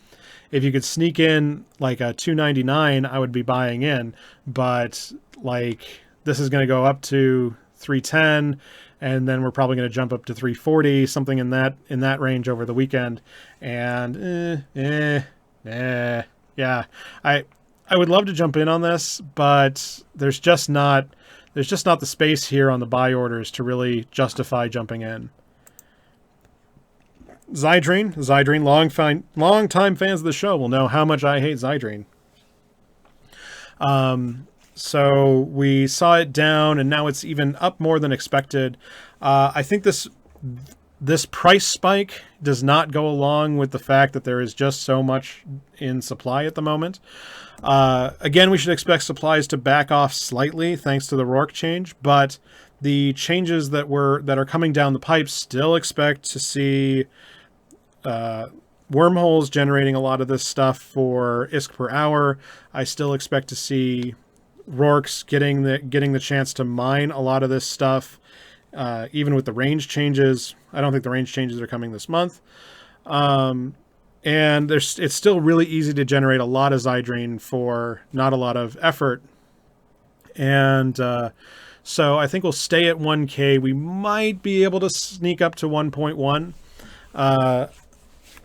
if you could sneak in like a 299, I would be buying in, but like, this is going to go up to 310, and then we're probably going to jump up to 340, something in that range over the weekend. And yeah, I would love to jump in on this, but there's just not the space here on the buy orders to really justify jumping in. Zydrene, long-time fans of the show will know how much I hate Zydrene. So we saw it down, and now it's even up more than expected. I think this price spike does not go along with the fact that there is just so much in supply at the moment. Again, we should expect supplies to back off slightly thanks to the Rourke change, but the changes that are coming down the pipe still expect to see wormholes generating a lot of this stuff for ISK per hour. I still expect to see Rourke's getting the chance to mine a lot of this stuff, even with the range changes. I don't think the range changes are coming this month. And it's still really easy to generate a lot of Zydrene for not a lot of effort. And so I think we'll stay at 1K. We might be able to sneak up to 1.1.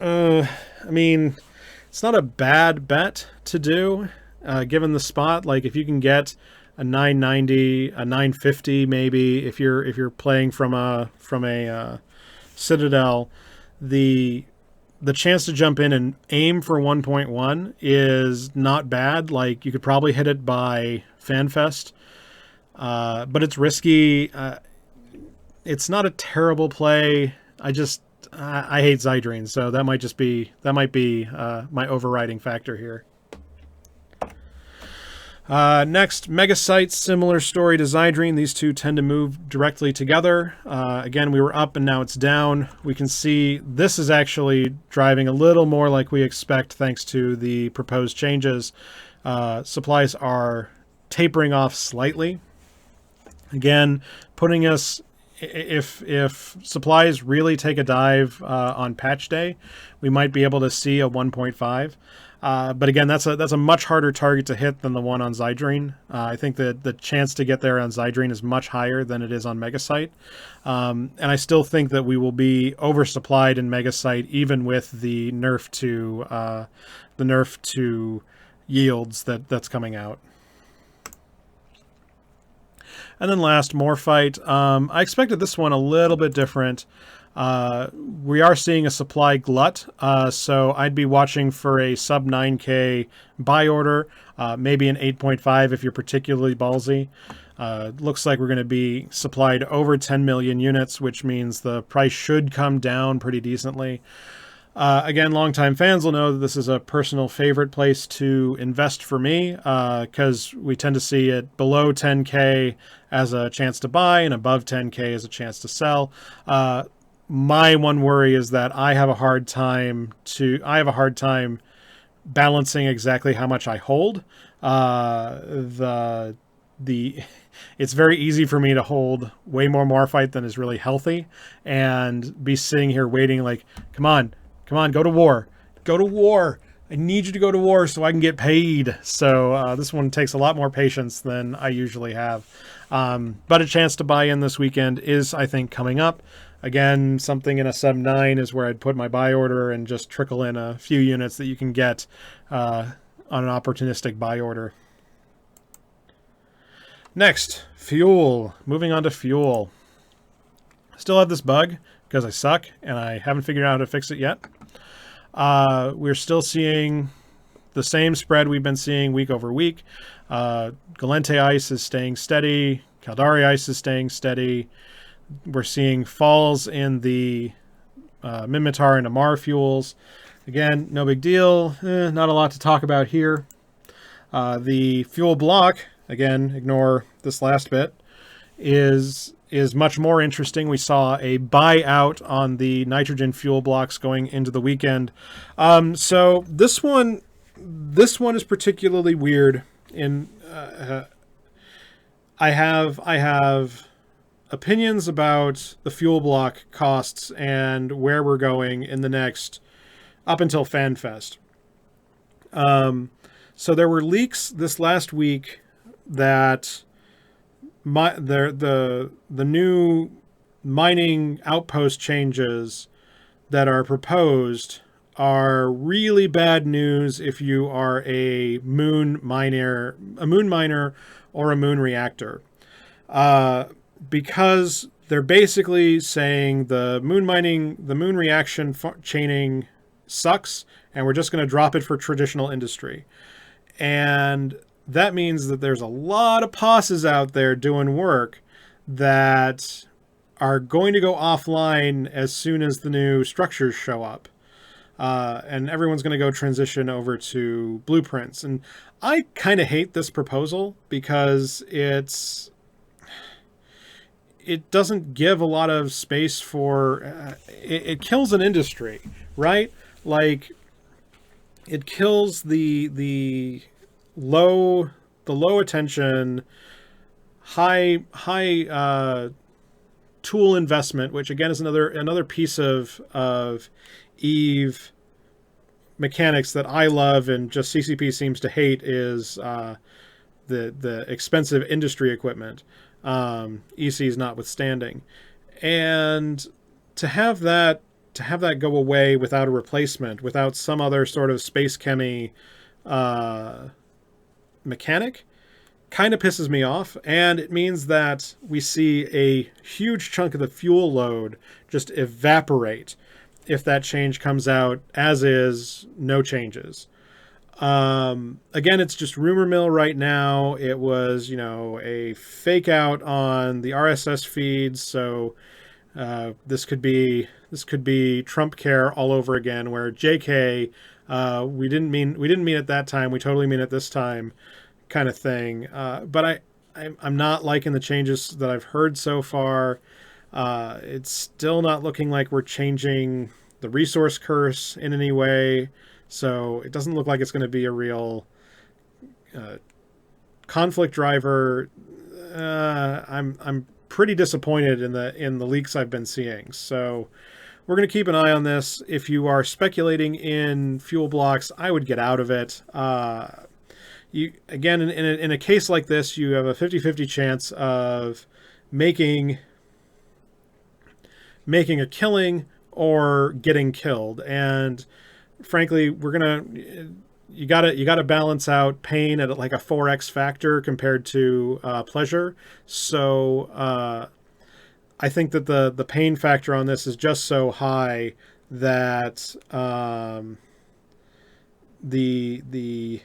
I mean, it's not a bad bet to do, given the spot. Like, if you can get a 990, a 950, maybe if you're playing from a Citadel, the chance to jump in and aim for 1.1 is not bad. Like, you could probably hit it by FanFest, but it's risky. It's not a terrible play. I hate Zydrene, so that might be my overriding factor here. Next, Megasites, similar story to Zydrene. These two tend to move directly together. Again, we were up and now it's down. We can see this is actually driving a little more like we expect thanks to the proposed changes. Supplies are tapering off slightly. Again, putting us, if supplies really take a dive on patch day, we might be able to see a 1.5. But again, that's a much harder target to hit than the one on Zydrene. I think that the chance to get there on Zydrene is much higher than it is on Megasite. And I still think that we will be oversupplied in Megasite, even with the nerf to yields that's coming out. And then last, Morphite. I expected this one a little bit different. We are seeing a supply glut, so I'd be watching for a sub 9K buy order, maybe an 8.5 if you're particularly ballsy. Looks like we're going to be supplied over 10 million units, which means the price should come down pretty decently. Again, longtime fans will know that this is a personal favorite place to invest for me, because we tend to see it below 10K as a chance to buy and above 10K as a chance to sell. My one worry is that I have a hard time balancing exactly how much I hold. It's very easy for me to hold way more Morphite than is really healthy, and be sitting here waiting like, come on, go to war. Go to war. I need you to go to war so I can get paid. So this one takes a lot more patience than I usually have. But a chance to buy in this weekend is, I think, coming up. Again, something in a sub 9 is where I'd put my buy order and just trickle in a few units that you can get on an opportunistic buy order. Next, fuel. Moving on to fuel. Still have this bug because I suck and I haven't figured out how to fix it yet. We're still seeing the same spread we've been seeing week over week. Galente ice is staying steady. Caldari ice is staying steady. We're seeing falls in the Minmatar and Amar fuels. Again, no big deal. Not a lot to talk about here. The fuel block, again, ignore this last bit, is much more interesting. We saw a buyout on the nitrogen fuel blocks going into the weekend. So this one is particularly weird. I have opinions about the fuel block costs and where we're going in the next, up until FanFest. So there were leaks this last week that the new mining outpost changes that are proposed are really bad news if you are a moon miner or a moon reactor, because they're basically saying the moon reaction chaining sucks, and we're just going to drop it for traditional industry. And that means that there's a lot of POSs out there doing work that are going to go offline as soon as the new structures show up. And everyone's going to go transition over to blueprints. And I kind of hate this proposal because it doesn't give a lot of space for... it kills an industry, right? Like, it kills the low attention, high tool investment, which again is another piece of Eve mechanics that I love and just CCP seems to hate, is the expensive industry equipment, ECs notwithstanding. And to have that go away without a replacement, without some other sort of space chemi mechanic, kind of pisses me off. And it means that we see a huge chunk of the fuel load just evaporate if that change comes out as is, no changes. Again, it's just rumor mill right now. It was, a fake out on the RSS feeds, so this could be Trump care all over again, where JK, we didn't mean it that time, we totally mean it this time, kind of thing. But I'm not liking the changes that I've heard so far. It's still not looking like we're changing the resource curse in any way, so it doesn't look like it's going to be a real conflict driver. I'm pretty disappointed in the leaks I've been seeing. So we're going to keep an eye on this. If you are speculating in fuel blocks, I would get out of it. In a case like this, you have a 50-50 chance of making a killing or getting killed. And frankly, we're going to you gotta balance out pain at like a 4x factor compared to pleasure. So I think that the pain factor on this is just so high that the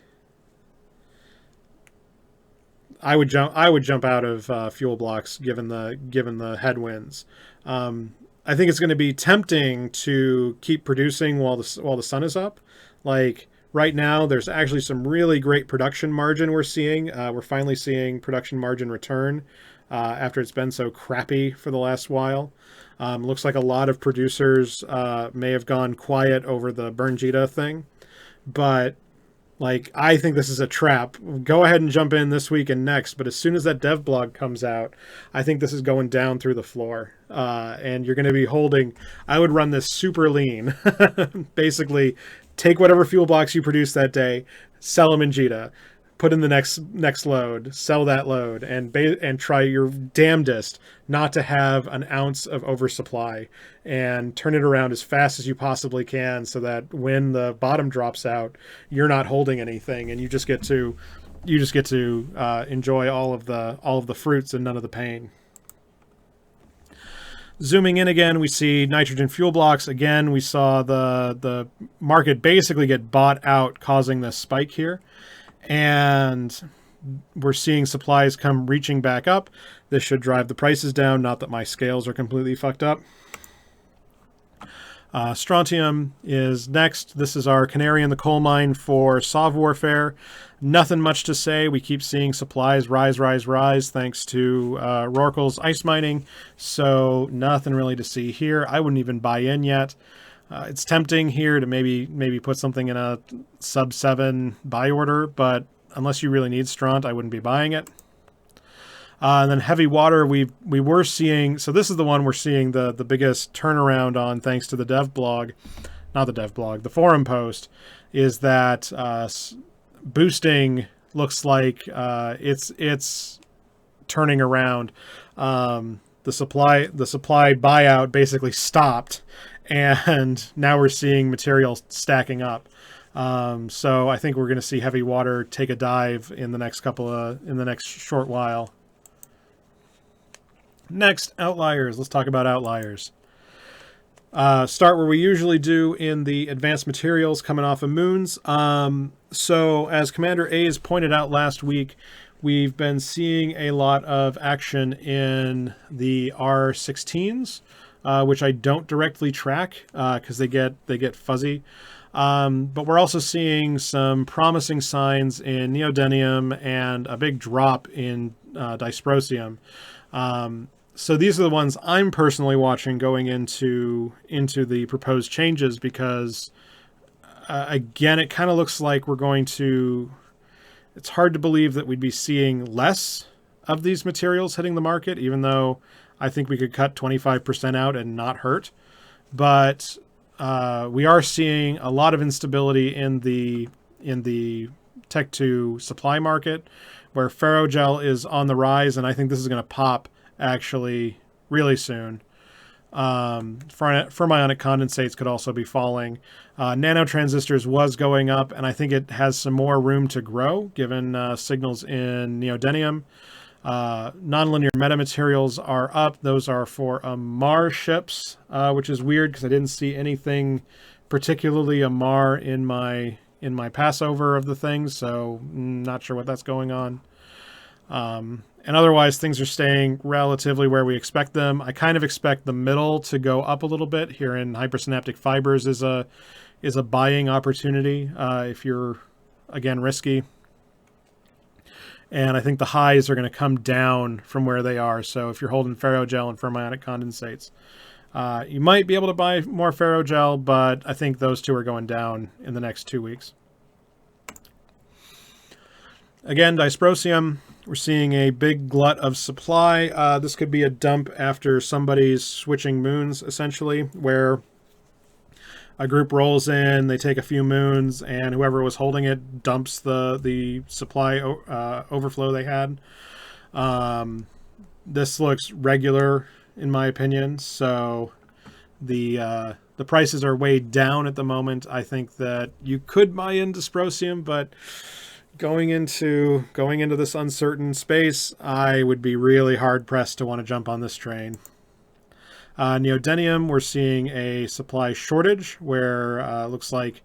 I would jump out of fuel blocks given the headwinds. I think it's going to be tempting to keep producing while the sun is up. Like right now, there's actually some really great production margin we're seeing. We're finally seeing production margin return after it's been so crappy for the last while. Looks like a lot of producers may have gone quiet over the Bernjita thing, but like, I think this is a trap. Go ahead and jump in this week and next, but as soon as that dev blog comes out, I think this is going down through the floor. And you're going to be holding, I would run this super lean. Basically, take whatever fuel blocks you produce that day, sell them in Jita, put in the next load, sell that load, and try your damnedest not to have an ounce of oversupply, and turn it around as fast as you possibly can so that when the bottom drops out, you're not holding anything, and you just get to enjoy all of the fruits and none of the pain. Zooming in again, we see nitrogen fuel blocks. Again, we saw the market basically get bought out, causing this spike here. And we're seeing supplies come reaching back up. This should drive the prices down. Not that my scales are completely fucked up. Strontium is next. This is our canary in the coal mine for SOV warfare. Nothing much to say. We keep seeing supplies rise thanks to Rorqual's ice mining. So nothing really to see here. I wouldn't even buy in yet. It's tempting here to maybe put something in a sub 7 buy order, but unless you really need Stront, I wouldn't be buying it. And then heavy water, we were seeing, so this is the one we're seeing the biggest turnaround on thanks to the dev blog, not the dev blog, the forum post, is that boosting looks like it's turning around. The supply buyout basically stopped, and now we're seeing material stacking up. So I think we're going to see heavy water take a dive in the next short while. Next, outliers. Let's talk about outliers. Start where we usually do in the advanced materials coming off of moons. So as Commander A's pointed out last week, we've been seeing a lot of action in the R16s. Which I don't directly track because they get fuzzy. But we're also seeing some promising signs in neodymium and a big drop in dysprosium. So these are the ones I'm personally watching going into the proposed changes because, again, it kind of looks like we're going to... It's hard to believe that we'd be seeing less of these materials hitting the market, even though I think we could cut 25% out and not hurt. But we are seeing a lot of instability in the Tech 2 supply market, where ferrogel is on the rise, and I think this is going to pop actually really soon. Fermionic condensates could also be falling. Nanotransistors was going up, and I think it has some more room to grow given signals in neodymium. Nonlinear metamaterials are up. Those are for Amar ships, which is weird because I didn't see anything particularly Amar in my passover of the things, so not sure what that's going on. And otherwise, things are staying relatively where we expect them. I kind of expect the middle to go up a little bit here in hypersynaptic fibers is a buying opportunity if you're, again, risky. And I think the highs are going to come down from where they are. So if you're holding ferrogel and fermionic condensates, you might be able to buy more ferrogel, but I think those two are going down in the next 2 weeks. Again, dysprosium, we're seeing a big glut of supply. This could be a dump after somebody's switching moons, essentially, where a group rolls in, they take a few moons, and whoever was holding it dumps the supply overflow they had. This looks regular, in my opinion, so the the prices are way down at the moment. I think that you could buy into dysprosium, but going into this uncertain space, I would be really hard pressed to want to jump on this train. Neodymium, we're seeing a supply shortage where it looks like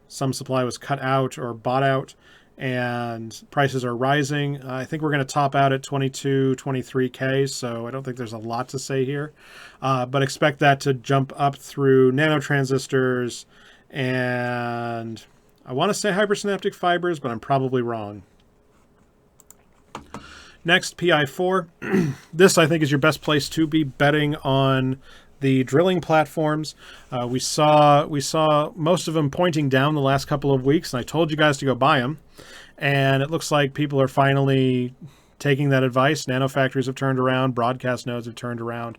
some supply was cut out or bought out, and prices are rising. I think we're going to top out at 22, 23K, so I don't think there's a lot to say here. But expect that to jump up through nanotransistors, and I want to say hypersynaptic fibers, but I'm probably wrong. Next, PI4. This, I think, is your best place to be betting on the drilling platforms. We saw most of them pointing down the last couple of weeks, and I told you guys to go buy them. And it looks like people are finally taking that advice. Nanofactories have turned around. Broadcast nodes have turned around.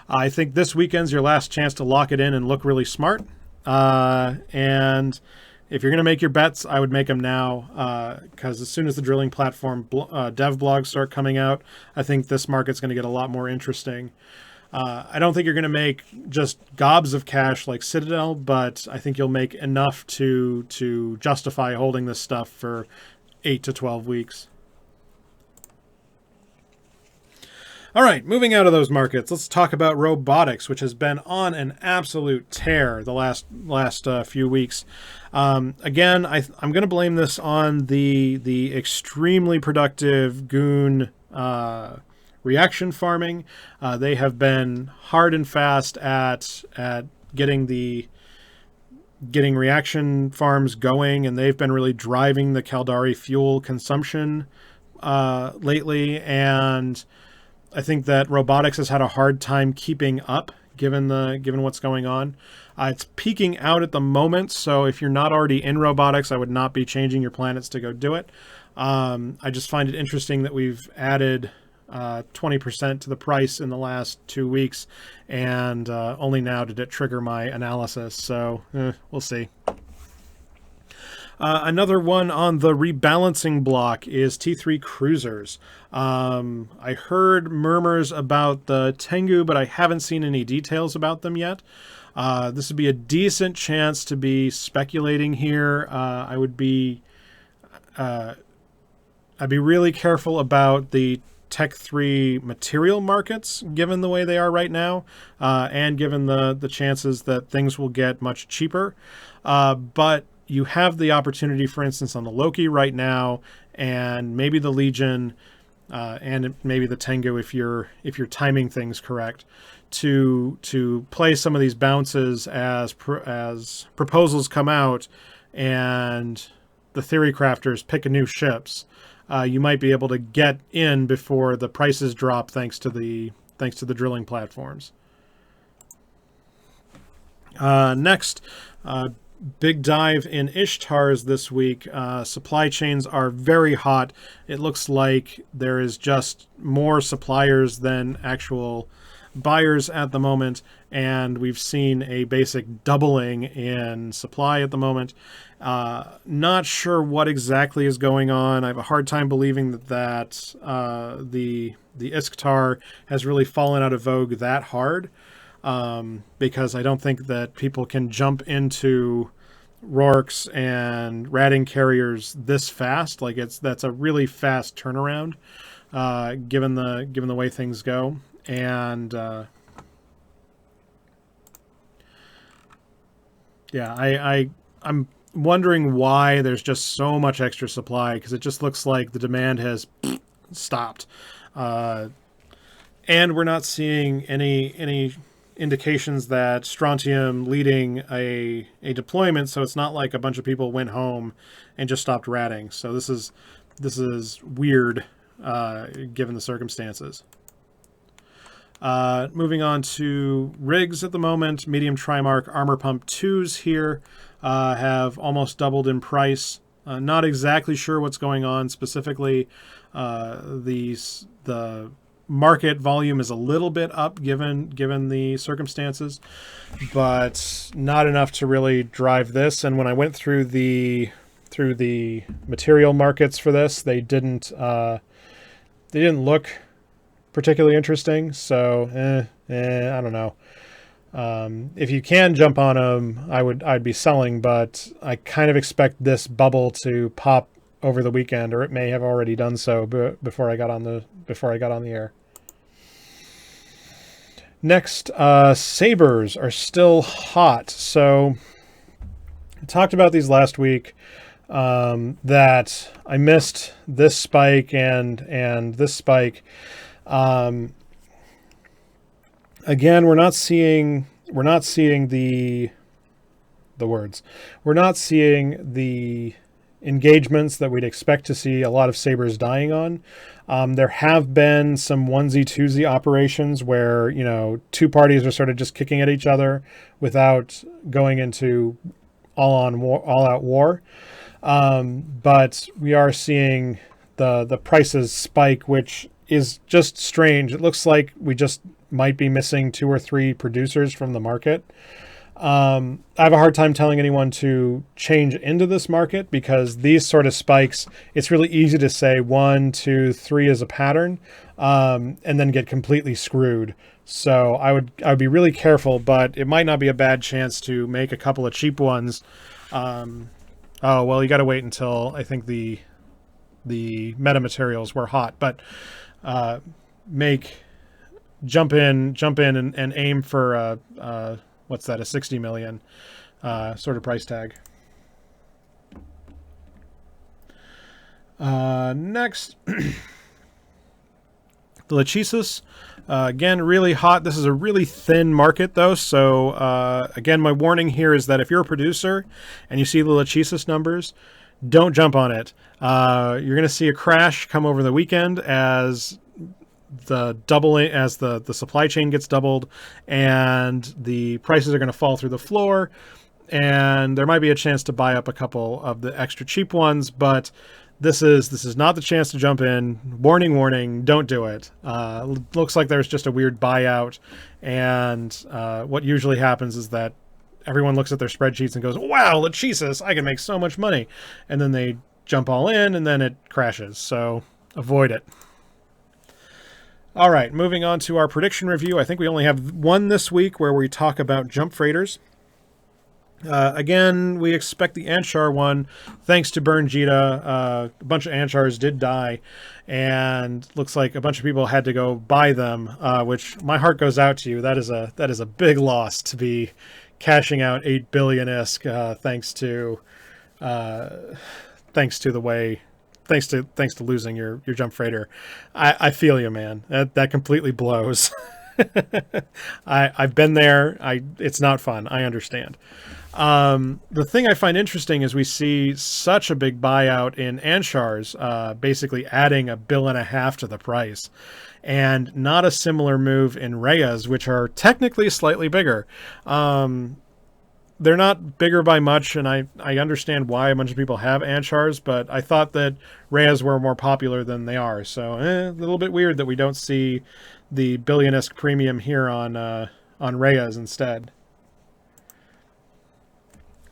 I think this weekend's your last chance to lock it in and look really smart. And if you're going to make your bets, I would make them now, because as soon as the drilling platform dev blogs start coming out, I think this market's going to get a lot more interesting. I don't think you're going to make just gobs of cash like Citadel, but I think you'll make enough to justify holding this stuff for 8 to 12 weeks. All right, moving out of those markets, let's talk about robotics, which has been on an absolute tear the last few weeks. Again, I'm going to blame this on the extremely productive Goon reaction farming. They have been hard and fast at getting reaction farms going, and they've been really driving the Caldari fuel consumption lately. And I think that robotics has had a hard time keeping up, given what's going on. It's peaking out at the moment, so if you're not already in robotics, I would not be changing your planets to go do it. I just find it interesting that we've added 20% to the price in the last 2 weeks, and only now did it trigger my analysis, so we'll see. Another one on the rebalancing block is T3 Cruisers. I heard murmurs about the Tengu, but I haven't seen any details about them yet. This would be a decent chance to be speculating here. I'd be really careful about the Tech 3 material markets, given the way they are right now, and given the chances that things will get much cheaper. But you have the opportunity, for instance, on the Loki right now, and maybe the Legion, and maybe the Tengu if you're timing things correct, to play some of these bounces as proposals come out and the theory crafters pick a new ships. You might be able to get in before the prices drop thanks to the drilling platforms. Next, big dive in Ishtars this week. Supply chains are very hot. It looks like there is just more suppliers than actual buyers at the moment, and we've seen a basic doubling in supply at the moment. Not sure what exactly is going on. I have a hard time believing that the Isktar has really fallen out of vogue that hard, because I don't think that people can jump into Rorks and Ratting carriers this fast. Like that's a really fast turnaround, given the way things go. And I'm wondering why there's just so much extra supply, because it just looks like the demand has stopped, and we're not seeing any indications that Strontium leading a deployment. So it's not like a bunch of people went home and just stopped ratting. So this is weird, given the circumstances. Moving on to rigs at the moment, medium Trimark armor pump 2s here have almost doubled in price. Not exactly sure what's going on specifically. The market volume is a little bit up given the circumstances, but not enough to really drive this. And when I went through the material markets for this, they didn't look particularly interesting. So I don't know. If you can jump on them, I'd be selling, but I kind of expect this bubble to pop over the weekend, or it may have already done so before I got on the air. Next, sabers are still hot. So I talked about these last week, that I missed this spike and this spike. Again, we're not seeing the words. We're not seeing the engagements that we'd expect to see a lot of sabers dying on. There have been some onesie twosie operations where, you know, two parties are sort of just kicking at each other without going into all out war. But we are seeing the prices spike, which is just strange. It looks like we just might be missing 2 or 3 producers from the market. I have a hard time telling anyone to change into this market because these sort of spikes, it's really easy to say 1, 2, 3 is a pattern, and then get completely screwed. So I would be really careful, but it might not be a bad chance to make a couple of cheap ones. Oh, well, you got to wait until I think the metamaterials were hot, but jump in and aim for what's that, a 60 million sort of price tag. Next, the Lachesis, again, really hot. This is a really thin market, though. So, again, my warning here is that if you're a producer and you see the Lachesis numbers, don't jump on it. You're going to see a crash come over the weekend as the supply chain gets doubled and the prices are going to fall through the floor, and there might be a chance to buy up a couple of the extra cheap ones, but this is not the chance to jump in. Warning, don't do it. Looks like there's just a weird buyout, and what usually happens is that everyone looks at their spreadsheets and goes, wow, Jesus, I can make so much money, and then they jump all in and then it crashes. So avoid it. All right, moving on to our prediction review. I think we only have one this week where we talk about jump freighters. Again, we expect the Anshar one, thanks to Burn Jita. A bunch of Anshars did die, and looks like a bunch of people had to go buy them, which my heart goes out to you. That is a big loss to be cashing out 8 billion-isk, thanks to losing your jump freighter. I feel you, man. That completely blows. I've been there. It's not fun. I understand. The thing I find interesting is we see such a big buyout in Anshars, basically adding $1.5 billion to the price, and not a similar move in Reyes, which are technically slightly bigger. They're not bigger by much, and I understand why a bunch of people have Anshars, but I thought that Reyes were more popular than they are. So a little bit weird that we don't see the billion-esque premium here on Reyes instead.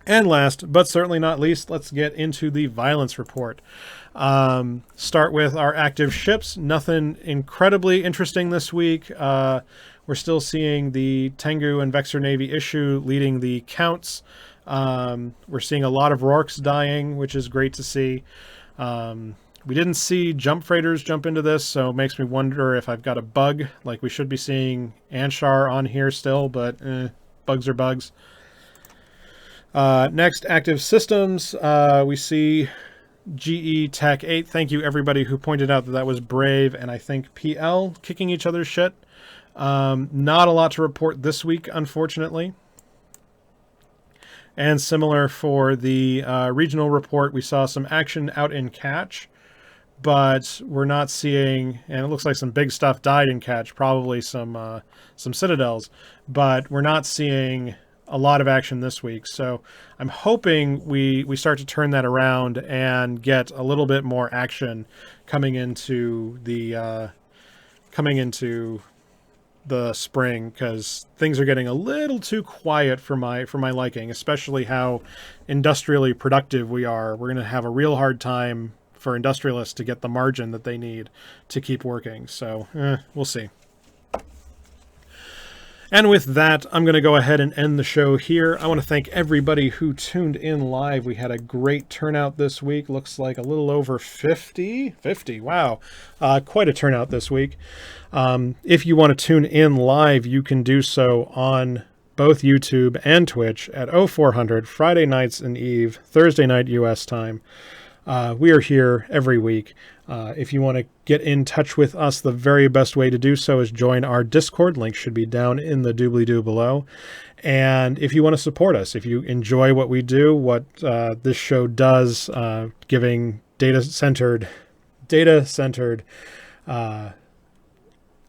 And last, but certainly not least, let's get into the violence report. Start with our active ships. Nothing incredibly interesting this week. We're still seeing the Tengu and Vexor Navy issue leading the counts. We're seeing a lot of Rorks dying, which is great to see. We didn't see jump freighters jump into this, so it makes me wonder if I've got a bug. Like, we should be seeing Anshar on here still, but bugs are bugs. Next, active systems. We see GE Tech 8. Thank you, everybody who pointed out that was Brave and I think PL kicking each other's shit. Not a lot to report this week, unfortunately. And similar for the regional report, we saw some action out in Catch, but we're not seeing, and it looks like some big stuff died in Catch, probably some Citadels, but we're not seeing a lot of action this week. So I'm hoping we start to turn that around and get a little bit more action coming into the spring, because things are getting a little too quiet for my liking, especially how industrially productive we are. We're going to have a real hard time for industrialists to get the margin that they need to keep working. So we'll see. And with that, I'm going to go ahead and end the show here. I want to thank everybody who tuned in live. We had a great turnout this week. Looks like a little over 50. 50, wow. Quite a turnout this week. If you want to tune in live, you can do so on both YouTube and Twitch at 0400 Friday nights and Eve, Thursday night US time. We are here every week. If you want to get in touch with us, the very best way to do so is join our Discord. Link should be down in the doobly-doo below. And if you want to support us, if you enjoy what we do, what this show does, giving data-centered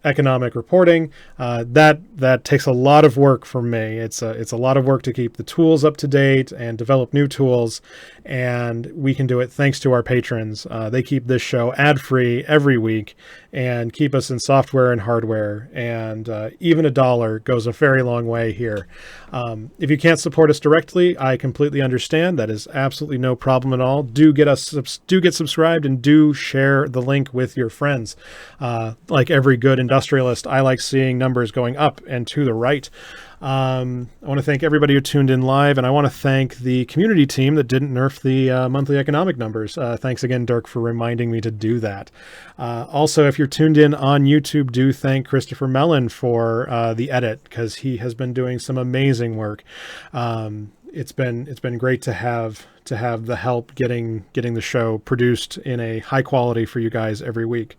economic reporting, that takes a lot of work from me. It's a lot of work to keep the tools up to date and develop new tools, and we can do it thanks to our patrons. They keep this show ad-free every week and keep us in software and hardware, and even $1 goes a very long way here. If you can't support us directly, I completely understand. That is absolutely no problem at all. Do get subscribed, and do share the link with your friends. Like every good industrialist, I like seeing numbers going up and to the right. I want to thank everybody who tuned in live, and I want to thank the community team that didn't nerf the monthly economic numbers. Thanks again, Dirk, for reminding me to do that. Also, if you're tuned in on YouTube, do thank Christopher Mellon for the edit, because he has been doing some amazing work. It's been great to have the help getting the show produced in a high quality for you guys every week.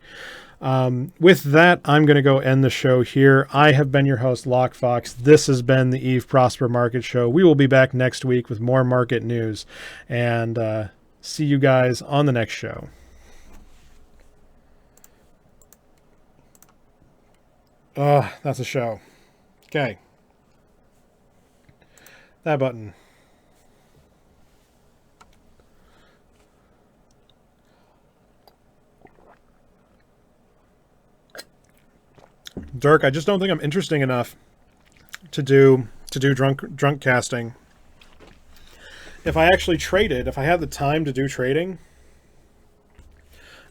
With that, I'm going to go end the show here. I have been your host, Lockefox. This has been the Eve Prosper Market Show. We will be back next week with more market news, and see you guys on the next show. That's a show. Okay. That button. Dirk, I just don't think I'm interesting enough to do drunk casting. If I actually traded, if I had the time to do trading,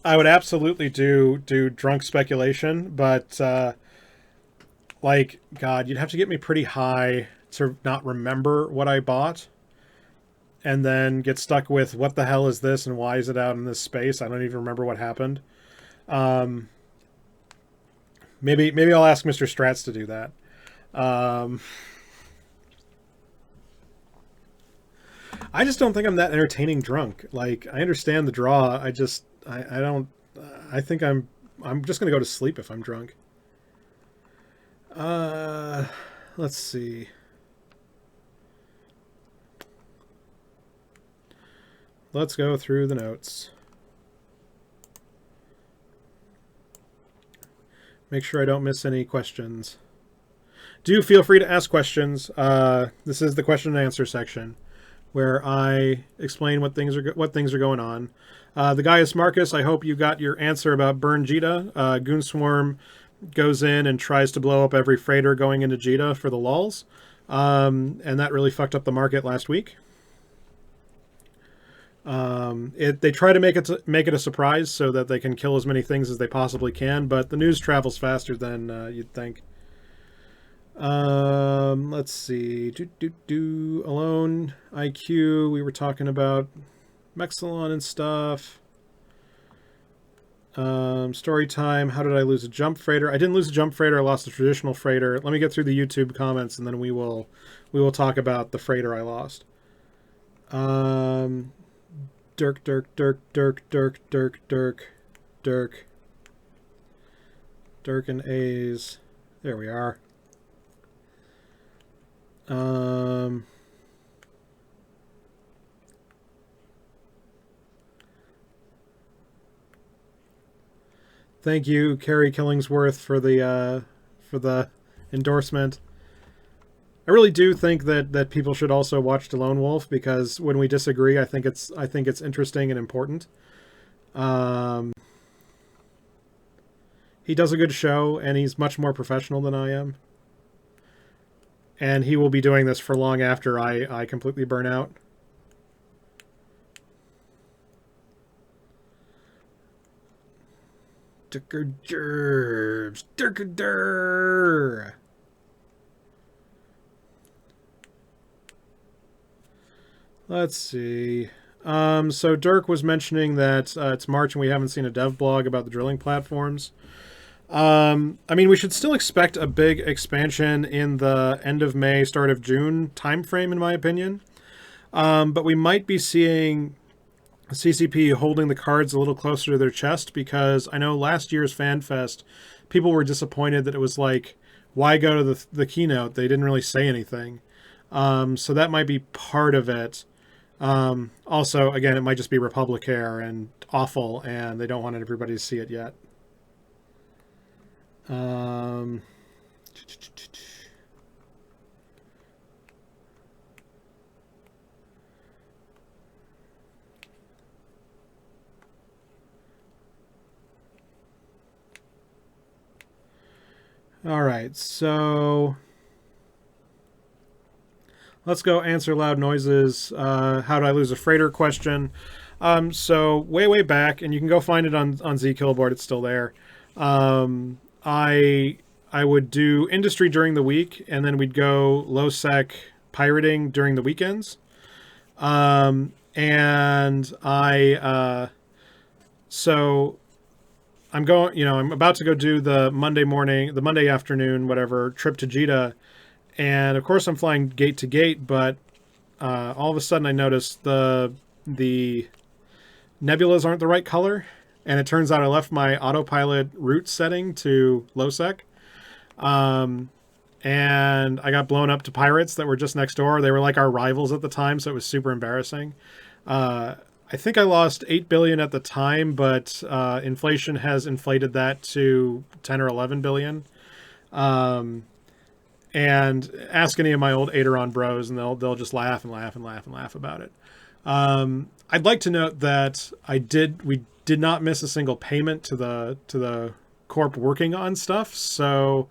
I would absolutely do drunk speculation, but like, God, you'd have to get me pretty high to not remember what I bought, and then get stuck with what the hell is this and why is it out in this space? I don't even remember what happened. Maybe I'll ask Mr. Strats to do that. I just don't think I'm that entertaining drunk. Like, I understand the draw. I don't. I think I'm just gonna go to sleep if I'm drunk. Let's see. Let's go through the notes. Make sure I don't miss any questions. Do feel free to ask questions. This is the question and answer section, where I explain what things are going on. The Gaius Marcus, I hope you got your answer about burn Jita. Goonswarm goes in and tries to blow up every freighter going into Jita for the lulls, and that really fucked up the market last week. They try to make it a surprise so that they can kill as many things as they possibly can, but the news travels faster than you'd think. Let's see. Alone IQ. We were talking about Mexilon and stuff. Story time. How did I lose a jump freighter? I didn't lose a jump freighter. I lost a traditional freighter. Let me get through the YouTube comments, and then we will talk about the freighter I lost. Dirk and A's. There we are. Thank you, Carrie Killingsworth, for the endorsement. I really do think that people should also watch The Lone Wolf, because when we disagree, I think it's interesting and important. He does a good show, and he's much more professional than I am. And he will be doing this for long after I completely burn out. Durker Derbs. Durker Dur. Let's see. So Dirk was mentioning that it's March and we haven't seen a dev blog about the drilling platforms. I mean, we should still expect a big expansion in the end of May, start of June timeframe, in my opinion. But we might be seeing CCP holding the cards a little closer to their chest, because I know last year's FanFest, people were disappointed that it was like, why go to the keynote? They didn't really say anything. So that might be part of it. Also, again, it might just be Republicare and awful, and they don't want everybody to see it yet. All right, so let's go answer loud noises. How did I lose a freighter question? So way back, and you can go find it on zKillboard. It's still there. I would do industry during the week, and then we'd go low sec pirating during the weekends. And so I'm going, you know, I'm about to go do the Monday afternoon, whatever, trip to Jeddah. And of course I'm flying gate to gate, but all of a sudden I noticed the nebulas aren't the right color. And it turns out I left my autopilot route setting to low sec. And I got blown up to pirates that were just next door. They were like our rivals at the time, so it was super embarrassing. I think I lost 8 billion at the time, but inflation has inflated that to 10 or 11 billion. And ask any of my old Aderon bros, and they'll just laugh and laugh and laugh and laugh about it. I'd like to note that we did not miss a single payment to the corp working on stuff. So,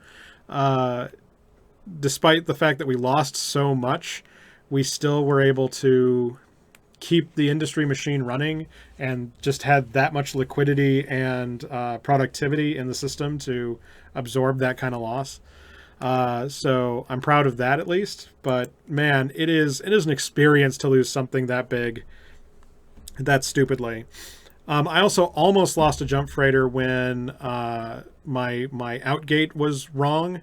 despite the fact that we lost so much, we still were able to keep the industry machine running and just had that much liquidity and productivity in the system to absorb that kind of loss. So I'm proud of that, at least. But man, it is an experience to lose something that big that stupidly. I also almost lost a jump freighter when my outgate was wrong.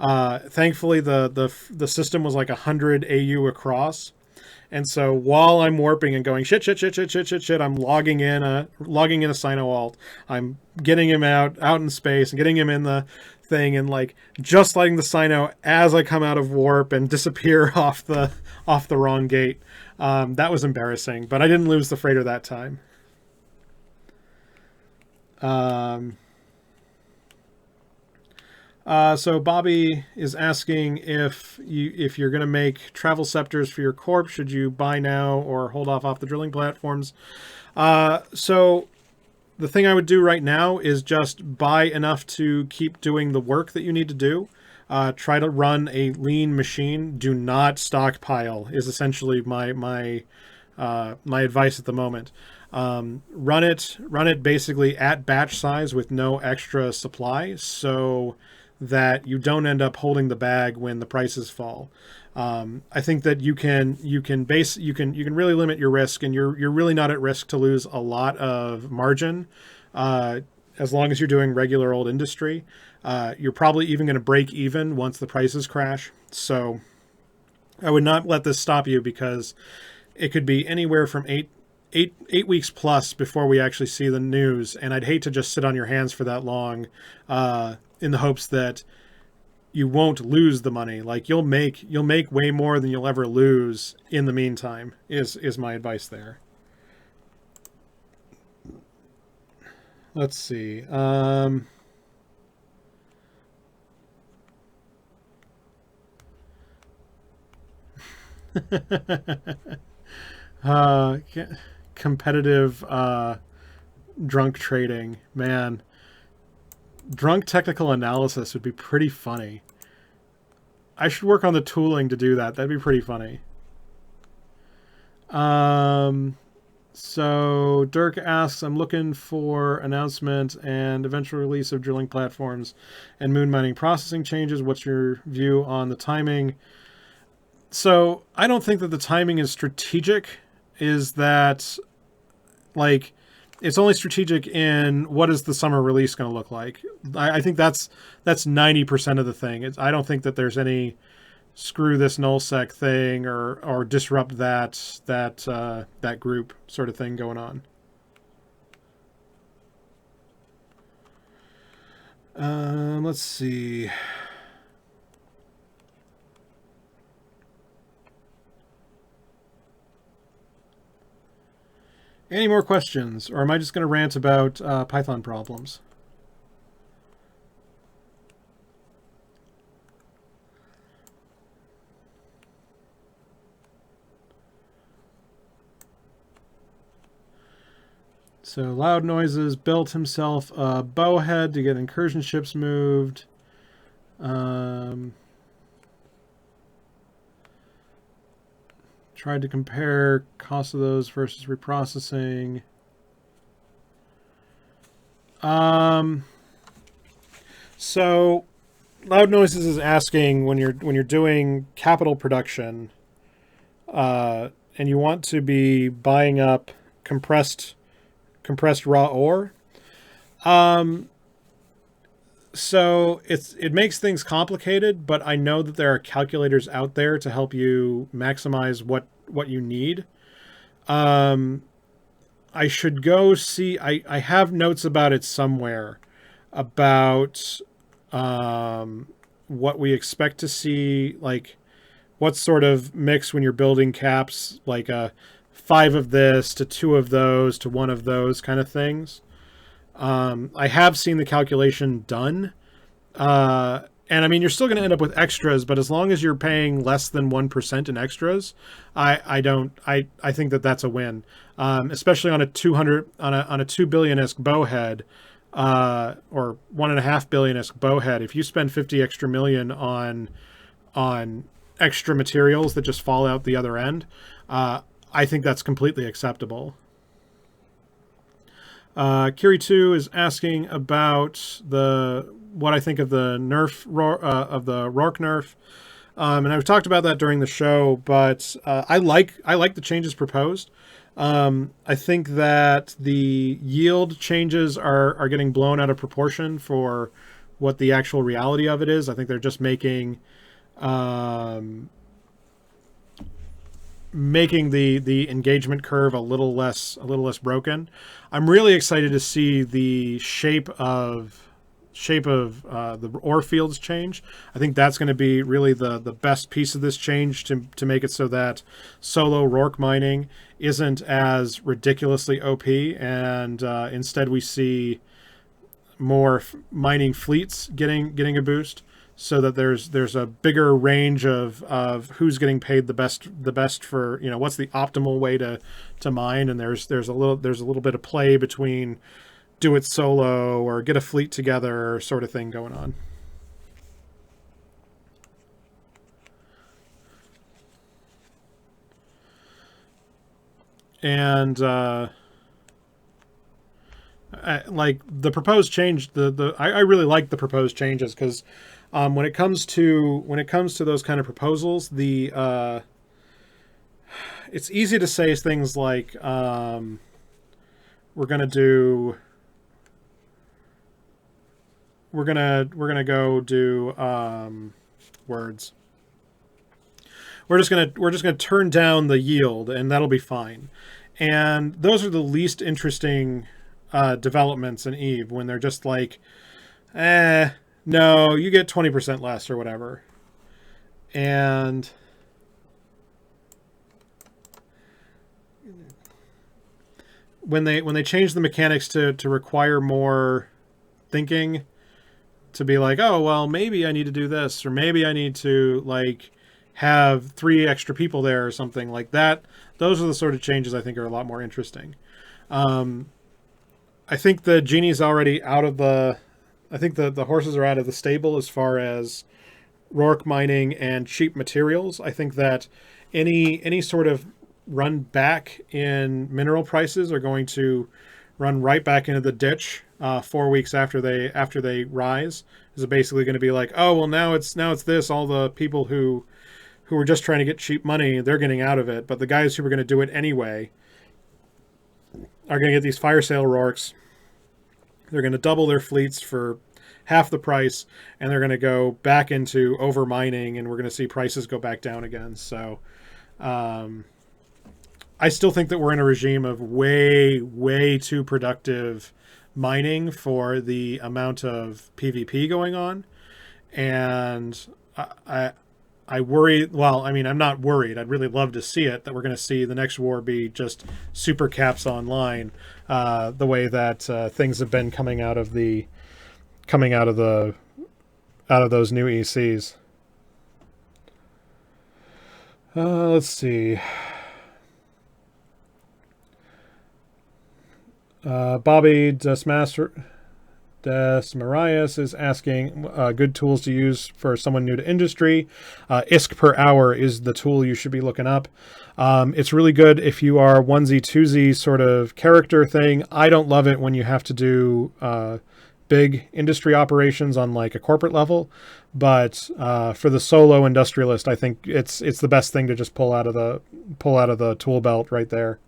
Thankfully, the system was like 100 AU across. And so while I'm warping and going shit, I'm logging in a Sino alt. I'm getting him out in space and getting him in the thing, and like just letting the Sino as I come out of warp and disappear off the wrong gate. That was embarrassing, but I didn't lose the freighter that time. So Bobby is asking if you're going to make travel scepters for your corp, should you buy now or hold off the drilling platforms? So the thing I would do right now is just buy enough to keep doing the work that you need to do. Try to run a lean machine. Do not stockpile is essentially my advice at the moment. Run it basically at batch size with no extra supply, so that you don't end up holding the bag when the prices fall. I think that you can really limit your risk, and you're really not at risk to lose a lot of margin as long as you're doing regular old industry. You're probably even going to break even once the prices crash. So I would not let this stop you, because it could be anywhere from eight weeks plus before we actually see the news, and I'd hate to just sit on your hands for that long in the hopes that you won't lose the money. Like you'll make way more than you'll ever lose in the meantime is my advice there. Let's see. Competitive drunk trading, man. Drunk technical analysis would be pretty funny. I should work on the tooling to do that. That'd be pretty funny. So Dirk asks, I'm looking for announcement and eventual release of drilling platforms and moon mining processing changes. What's your view on the timing? So I don't think that the timing is strategic. Is that like it's only strategic in what is the summer release going to look like? I think that's 90% of the thing. I don't think that there's any screw this nullsec thing or disrupt that group sort of thing going on. Let's see. Any more questions, or am I just going to rant about Python problems? So Loud Noises built himself a bowhead to get incursion ships moved. Tried to compare cost of those versus reprocessing. So Loud Noises is asking when you're doing capital production, and you want to be buying up compressed raw ore. So it makes things complicated, but I know that there are calculators out there to help you maximize what you need. I should go see. I have notes about it somewhere about what we expect to see, like what sort of mix when you're building caps, like 5 of this to 2 of those to 1 of those kind of things. I have seen the calculation done. And I mean, you're still going to end up with extras, but as long as you're paying less than 1% in extras, I think that that's a win. Especially on a 2 billion-esque bowhead, or 1.5 billion-esque bowhead. If you spend 50 extra million on extra materials that just fall out the other end, I think that's completely acceptable. Kiri2 is asking about what I think of the nerf of the Rourke nerf, and I've talked about that during the show. But I like the changes proposed. I think that the yield changes are getting blown out of proportion for what the actual reality of it is. I think they're just making the engagement curve a little less broken. I'm really excited to see the shape of the ore fields change. I think that's going to be really the best piece of this change to make it so that solo Rourke mining isn't as ridiculously OP, and instead we see more mining fleets getting a boost, so that there's a bigger range of who's getting paid the best for, what's the optimal way to mine, and there's a little bit of play between do it solo or get a fleet together sort of thing going on. And like the proposed change, I really like the proposed changes, because when it comes to those kind of proposals, it's easy to say things like we're gonna go do words. We're just gonna turn down the yield, and that'll be fine. And those are the least interesting developments in Eve, when they're just like, no, you get 20% less or whatever. And when they change the mechanics to require more thinking, to be like, oh, well, maybe I need to do this, or maybe I need to have 3 extra people there or something like that. Those are the sort of changes I think are a lot more interesting. I think the genie's already out of the... I think the horses are out of the stable as far as Rourke mining and cheap materials. I think that any sort of run back in mineral prices are going to run right back into the ditch 4 weeks after they rise. Is it basically going to be like, oh, well, now it's this. All the people who who are just trying to get cheap money, they're getting out of it. But the guys who are going to do it anyway are going to get these fire sale Rorks. They're going to double their fleets for half the price, and they're going to go back into over mining, and we're going to see prices go back down again. So I still think that we're in a regime of way too productive mining for the amount of PvP going on. And I worry, well, I mean, I'm not worried. I'd really love to see it, that we're going to see the next war be just super caps online, the way that things have been coming out of those new ECs. Let's see. Bobby Desmarias is asking good tools to use for someone new to industry. ISK per hour is the tool you should be looking up. It's really good if you are onesie twosie sort of character thing. I don't love it when you have to do big industry operations on like a corporate level, but for the solo industrialist, I think it's the best thing to just pull out of the tool belt right there.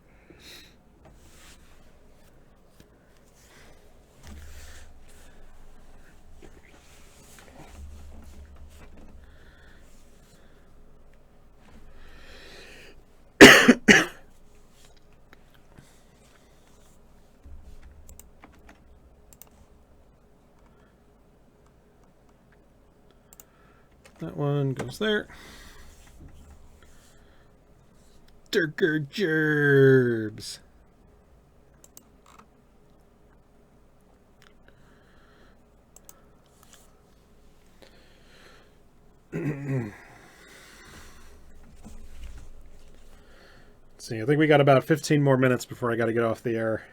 That one goes there. Durker Gerbs. Let's see, I think we got about 15 more minutes before I got to get off the air.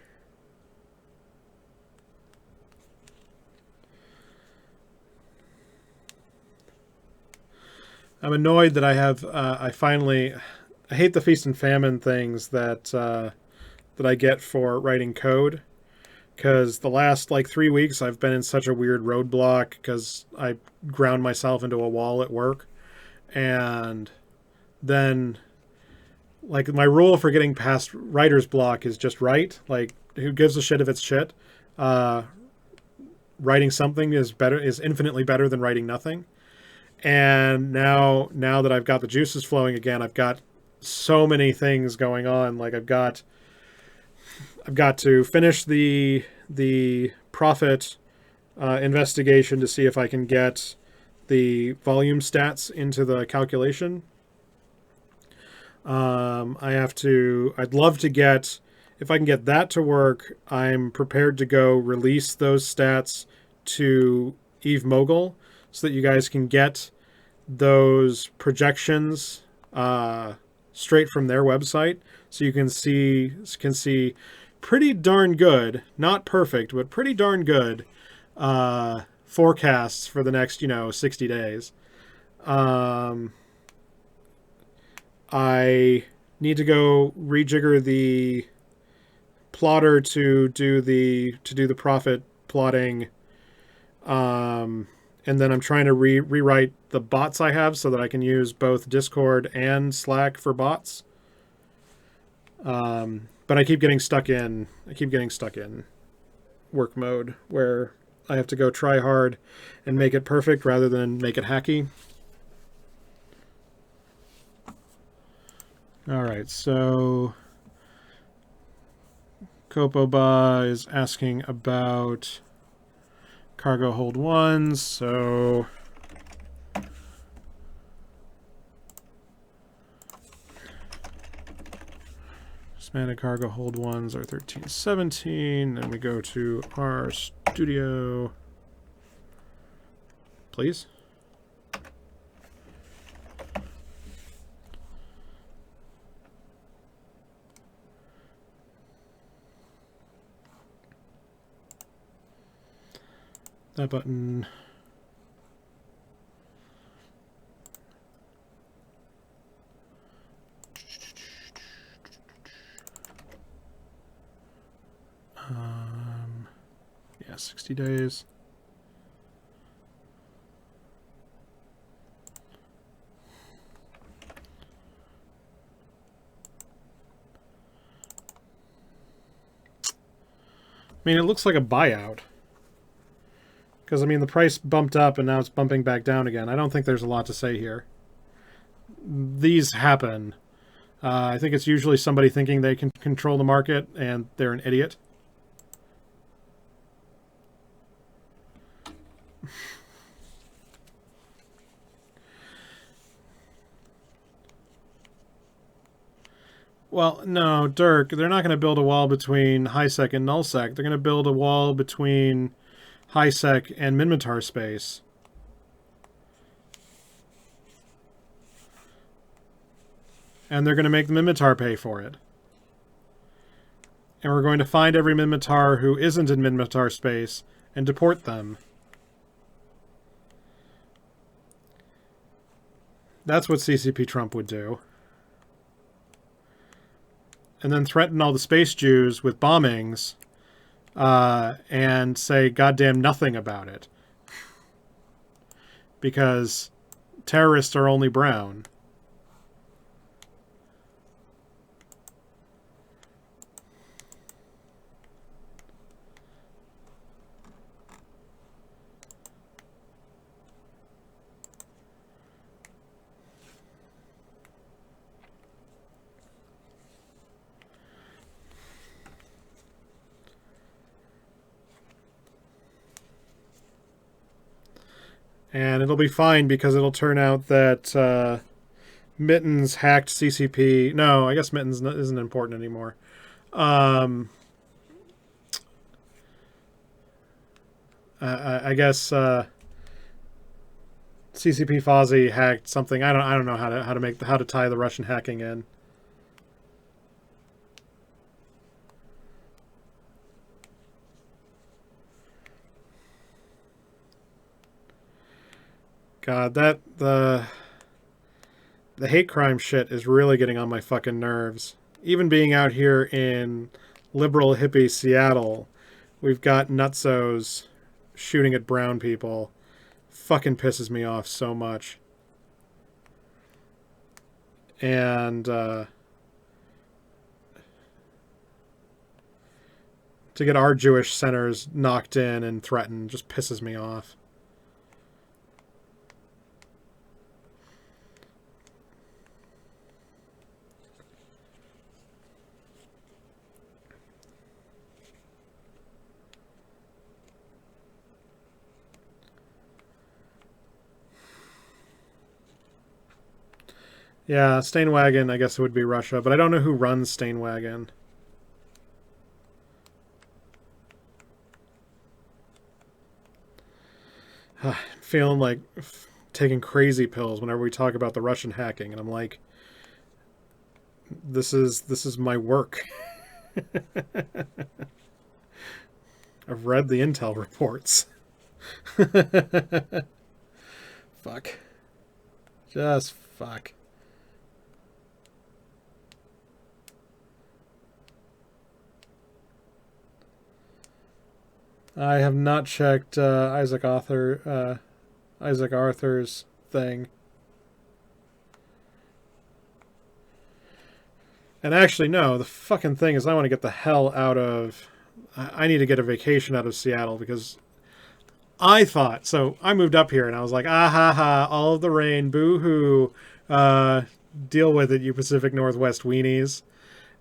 I'm annoyed that I have, I hate the feast and famine things that I get for writing code, because the last like 3 weeks I've been in such a weird roadblock because I ground myself into a wall at work, and then like my rule for getting past writer's block is just write. Like, who gives a shit if it's shit? Writing something is infinitely better than writing nothing. And now that I've got the juices flowing again, I've got so many things going on. Like I've got to finish the profit investigation to see if I can get the volume stats into the calculation. I'd love to get, if I can get that to work, I'm prepared to go release those stats to Eve Mogul, so that you guys can get those projections straight from their website, so you can see pretty darn good, not perfect, but pretty darn good forecasts for the next 60 days. I need to go rejigger the plotter to do the profit plotting. And then I'm trying to rewrite the bots I have so that I can use both Discord and Slack for bots. But I keep getting stuck in work mode where I have to go try hard and make it perfect rather than make it hacky. All right, so Kopoba is asking about cargo hold ones, so semantic cargo hold ones are 1317. Then we go to our studio, please. That button. Yeah, 60 days. mean, it looks like a buyout. Because, I mean, the price bumped up and now it's bumping back down again. I don't think there's a lot to say here. These happen. I think it's usually somebody thinking they can control the market and they're an idiot. Well, no, Dirk, they're not going to build a wall between high-sec and null-sec. They're going to build a wall between high-sec and Minmatar space. And they're going to make the Minmatar pay for it. And we're going to find every Minmatar who isn't in Minmatar space and deport them. That's what CCP Trump would do. And then threaten all the space Jews with bombings and say goddamn nothing about it. Because terrorists are only brown. And it'll be fine because it'll turn out that Mittens hacked CCP. No, I guess Mittens isn't important anymore. I guess CCP Fozzie hacked something. I don't know how to tie the Russian hacking in. God, the hate crime shit is really getting on my fucking nerves. Even being out here in liberal hippie Seattle, we've got nutsos shooting at brown people. Fucking pisses me off so much. And to get our Jewish centers knocked in and threatened just pisses me off. Yeah, Stainwagon, I guess it would be Russia, but I don't know who runs Stainwagon. I'm feeling like taking crazy pills whenever we talk about the Russian hacking, and I'm like, this is my work. I've read the intel reports. Fuck. Just fuck. I have not checked Isaac Arthur's thing. And actually, no, the fucking thing is I want to get the hell out of... I need to get a vacation out of Seattle because I thought... So I moved up here and I was like, ah ha ha, all of the rain, boo-hoo. Deal with it, you Pacific Northwest weenies.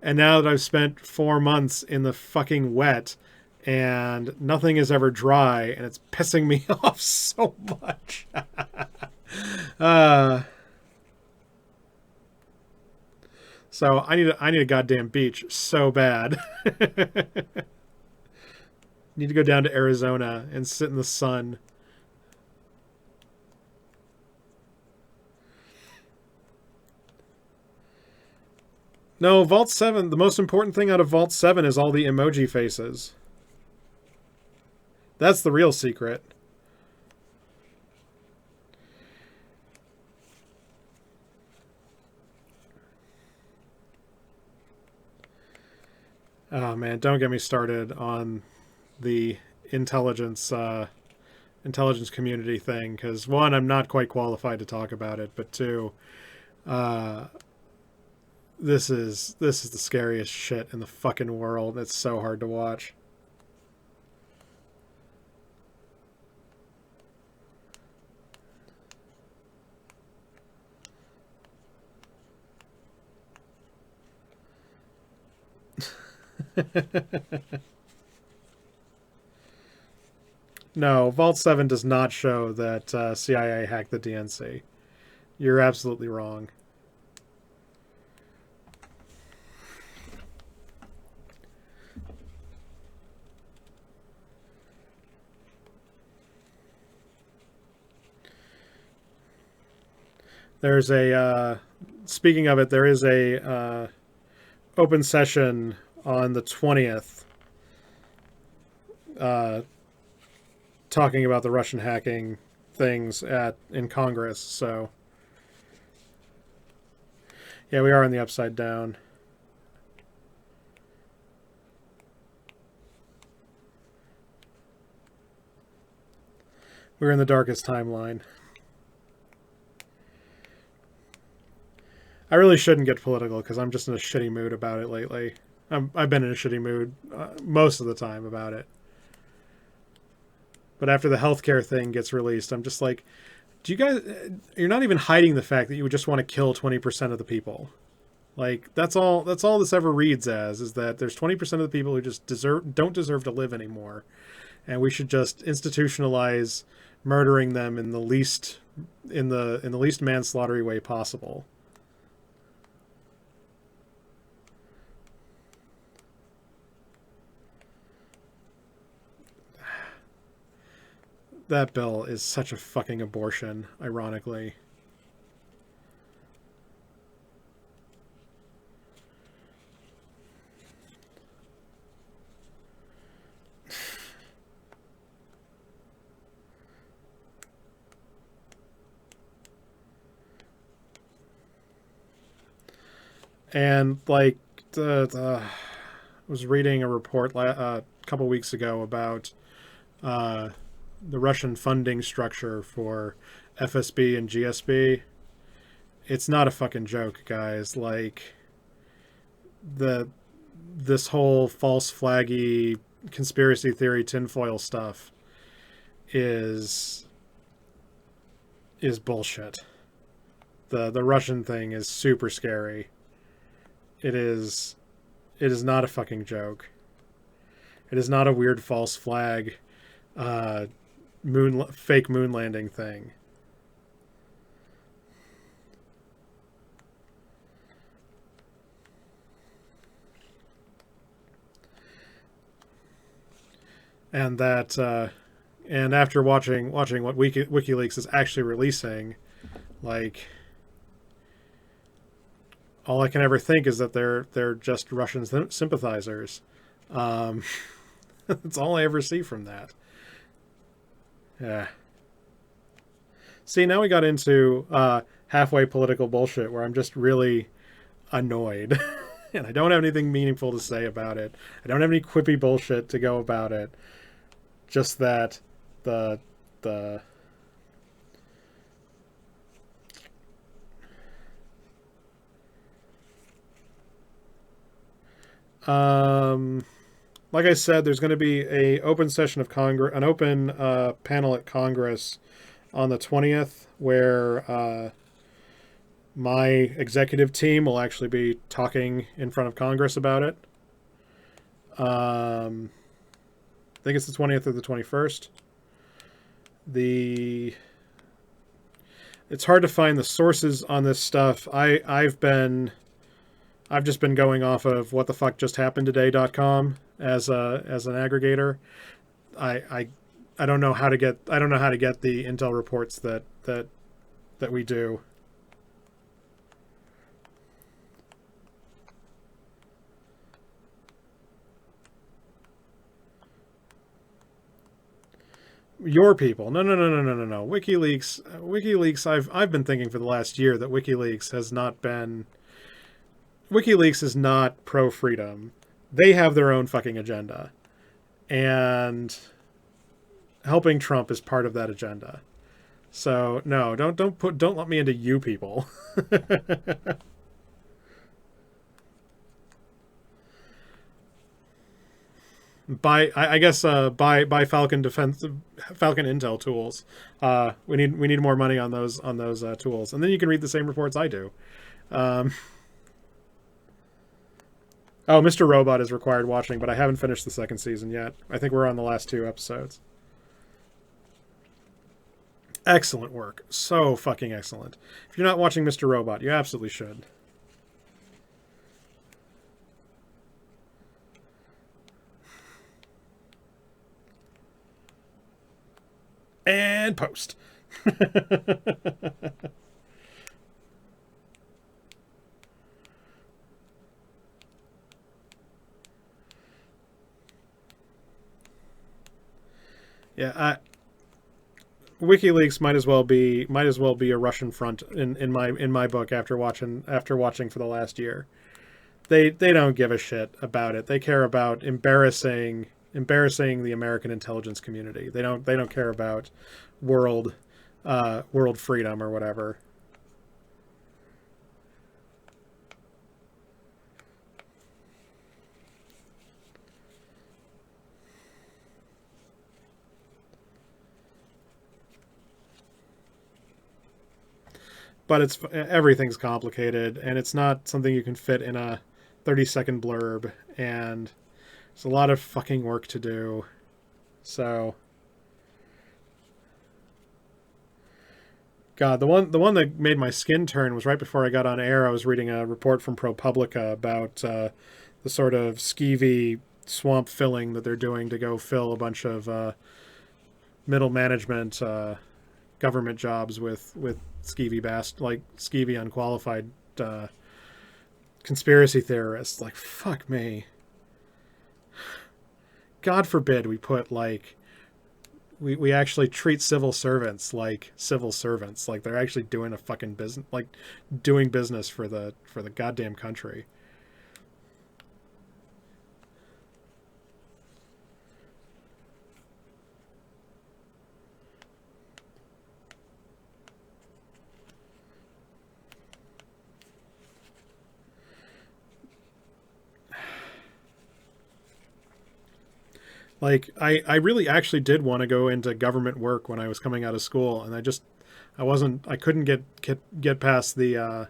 And now that I've spent 4 months in the fucking wet... and nothing is ever dry, and it's pissing me off so much. So I need a goddamn beach so bad. Need to go down to Arizona and sit in the sun. No, Vault 7, the most important thing out of Vault 7 is all the emoji faces. That's the real secret. Oh man, don't get me started on the intelligence community thing, because one, I'm not quite qualified to talk about it, but two, this is the scariest shit in the fucking world. It's so hard to watch. No, Vault 7 does not show that CIA hacked the DNC. You're absolutely wrong. There's a, speaking of it, there is a open session on the 20th talking about the Russian hacking things in Congress. So, yeah, we are in the upside down. We're in the darkest timeline. I really shouldn't get political because I'm just in a shitty mood about it lately. I've been in a shitty mood most of the time about it. But after the healthcare thing gets released, I'm just like, do you guys... You're not even hiding the fact that you would just want to kill 20% of the people. Like, that's all this ever reads as, is that there's 20% of the people who just don't deserve to live anymore. And we should just institutionalize murdering them in the least manslaughtery way possible. That bill is such a fucking abortion, ironically. And, like, I was reading a report a couple weeks ago about the Russian funding structure for FSB and GSB. It's not a fucking joke, guys. Like, this whole false flaggy conspiracy theory tinfoil stuff is bullshit. The Russian thing is super scary. It is not a fucking joke. It is not a weird false flag fake moon landing thing. And that and after watching what WikiLeaks is actually releasing, like, all I can ever think is that they're just Russian sympathizers. That's all I ever see from that. Yeah. See, now we got into halfway political bullshit where I'm just really annoyed. And I don't have anything meaningful to say about it. I don't have any quippy bullshit to go about it. Just that the like I said, there's going to be a open session of Congress, an open panel at Congress on the 20th, where my executive team will actually be talking in front of Congress about it. I think it's the 20th or the 21st. It's hard to find the sources on this stuff. I've just been going off of whatthefuckjusthappenedtoday.com as an aggregator. I don't know how to get the intel reports that we do. Your people. No. WikiLeaks, I've been thinking for the last year that WikiLeaks is not pro-freedom. They have their own fucking agenda. And helping Trump is part of that agenda. So, no, don't let me into you people. Buy Falcon Intel tools. We need more money on those tools, and then you can read the same reports I do. Oh, Mr. Robot is required watching, but I haven't finished the second season yet. I think we're on the last 2 episodes. Excellent work. So fucking excellent. If you're not watching Mr. Robot, you absolutely should. And post. Yeah, WikiLeaks might as well be a Russian front in my book after watching for the last year. They don't give a shit about it. They care about embarrassing the American intelligence community. They don't care about world freedom or whatever. But everything's complicated, and it's not something you can fit in a 30-second blurb, and there's a lot of fucking work to do. So, God, the one that made my skin turn was right before I got on air. I was reading a report from ProPublica about the sort of skeevy swamp filling that they're doing to go fill a bunch of middle management government jobs with skeevy unqualified conspiracy theorists. Like, fuck me. God forbid we put we actually treat civil servants like civil servants, like they're actually doing a fucking business, like doing business for the goddamn country. Like, I really actually did want to go into government work when I was coming out of school, and I couldn't get past the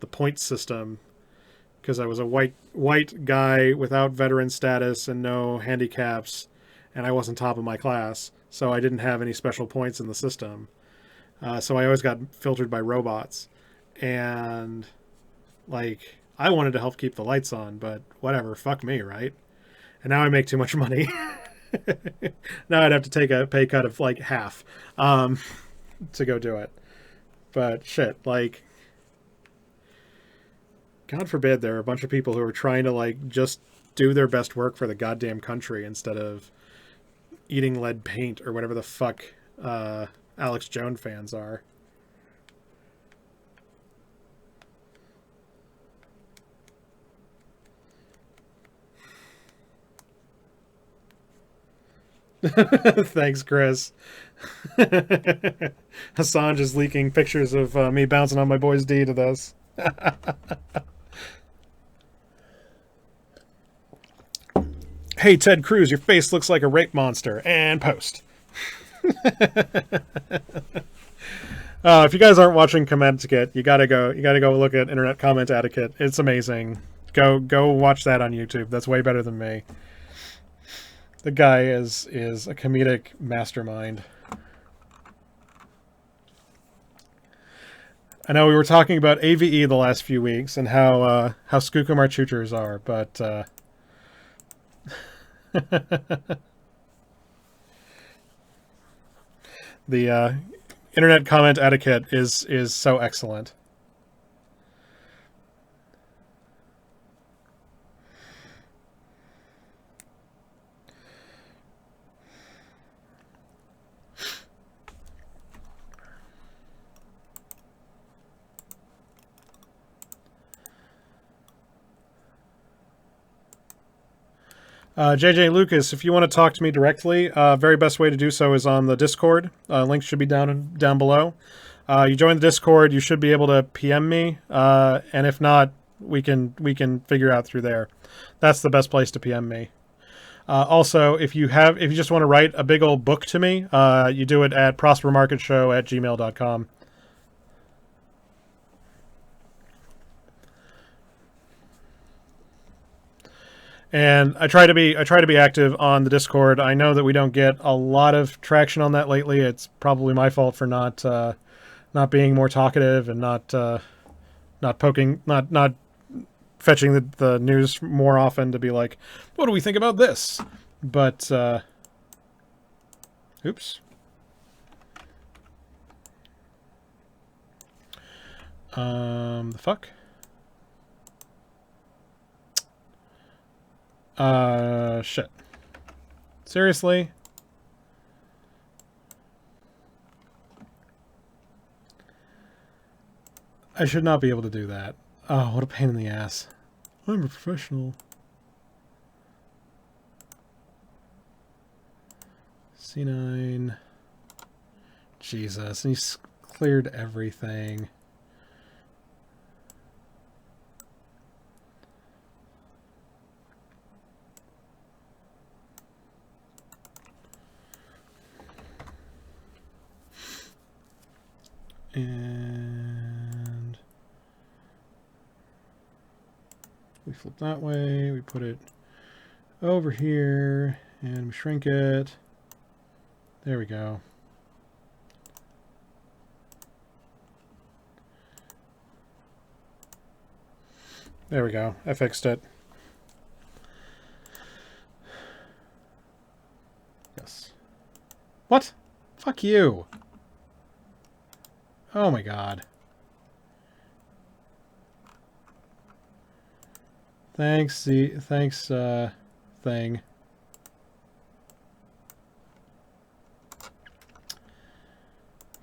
point system because I was a white guy without veteran status and no handicaps, and I wasn't top of my class, so I didn't have any special points in the system. So I always got filtered by robots, and like, I wanted to help keep the lights on, but whatever, fuck me, right? And now I make too much money. Now I'd have to take a pay cut of like half to go do it. But shit, like, God forbid there are a bunch of people who are trying to like just do their best work for the goddamn country instead of eating lead paint or whatever the fuck Alex Jones fans are. Thanks, Chris. Assange is leaking pictures of me bouncing on my boy's D to this. Hey, Ted Cruz, your face looks like a rape monster. And post. If you guys aren't watching Comment Etiquette, you gotta go look at Internet Comment Etiquette. It's amazing. Go watch that on YouTube. That's way better than me. The guy is a comedic mastermind. I know we were talking about AVE the last few weeks and how skookum our choochers are, but the Internet Comment Etiquette is so excellent. JJ Lucas, if you want to talk to me directly, very best way to do so is on the Discord. Link should be down below. You join the Discord, you should be able to PM me, and if not, we can figure out through there. That's the best place to PM me. Also, if you just want to write a big old book to me, you do it at prospermarketshow@gmail.com. And I try to be active on the Discord. I know that we don't get a lot of traction on that lately. It's probably my fault for not being more talkative and not fetching the news more often to be like, what do we think about this? But oops. The fuck? Shit. Seriously? I should not be able to do that. Oh, what a pain in the ass. I'm a professional. C9. Jesus, and he's cleared everything. And we flip that way, we put it over here, and we shrink it. There we go. There we go. I fixed it. Yes. What? Fuck you. Oh my god. Thanks, thing.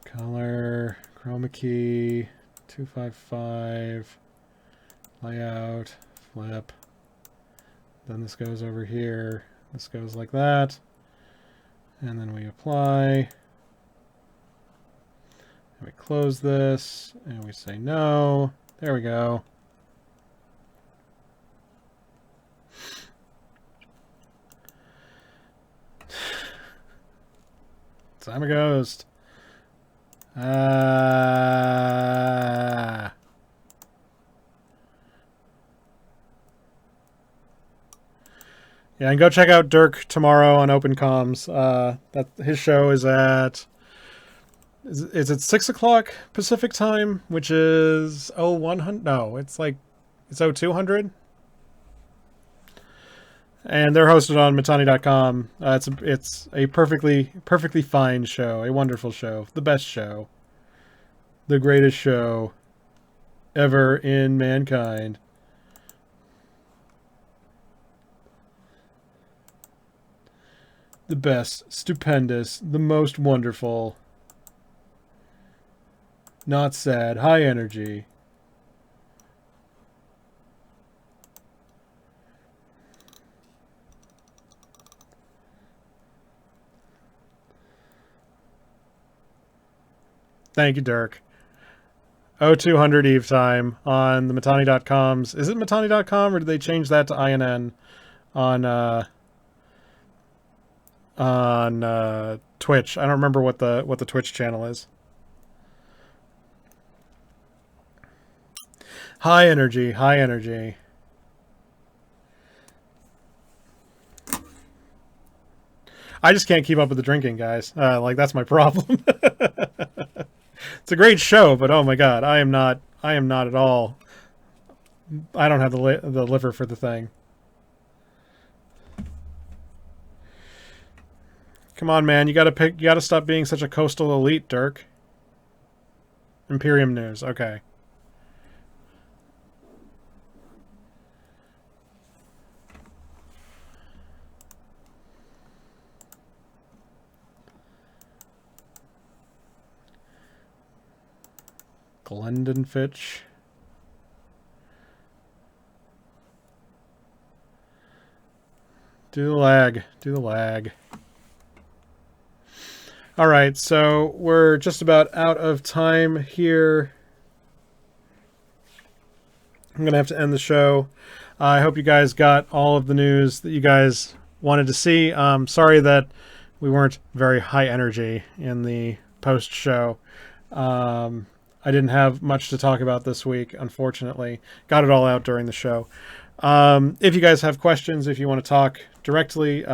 Color, chroma key, 255, layout, flip. Then this goes over here. This goes like that. And then we apply. And we close this, and we say no. There we go. I'm a ghost. Yeah, and go check out Dirk tomorrow on Open Comms. That his show is at is it 6 o'clock Pacific time, which is 0100. No, it's 0200. And they're hosted on Matani.com. It's a perfectly fine show, a wonderful show, the best show, the greatest show ever in mankind. The best, stupendous, the most wonderful, not sad, high energy. Thank you, Dirk. 0200 Eve time on the Matani.coms. Is it Matani.com or did they change that to INN on Twitch? I don't remember what the Twitch channel is. High energy, high energy. I just can't keep up with the drinking, guys. That's my problem. It's a great show, but oh my god, I am not at all. I don't have the liver for the thing. Come on, man, you gotta stop being such a coastal elite, Dirk. Imperium News, okay. Glendon Fitch. Do the lag. Do the lag. All right, so we're just about out of time here. I'm going to have to end the show. I hope you guys got all of the news that you guys wanted to see. Sorry that we weren't very high energy in the post-show. I didn't have much to talk about this week, unfortunately. Got it all out during the show. If you guys have questions, if you want to talk directly,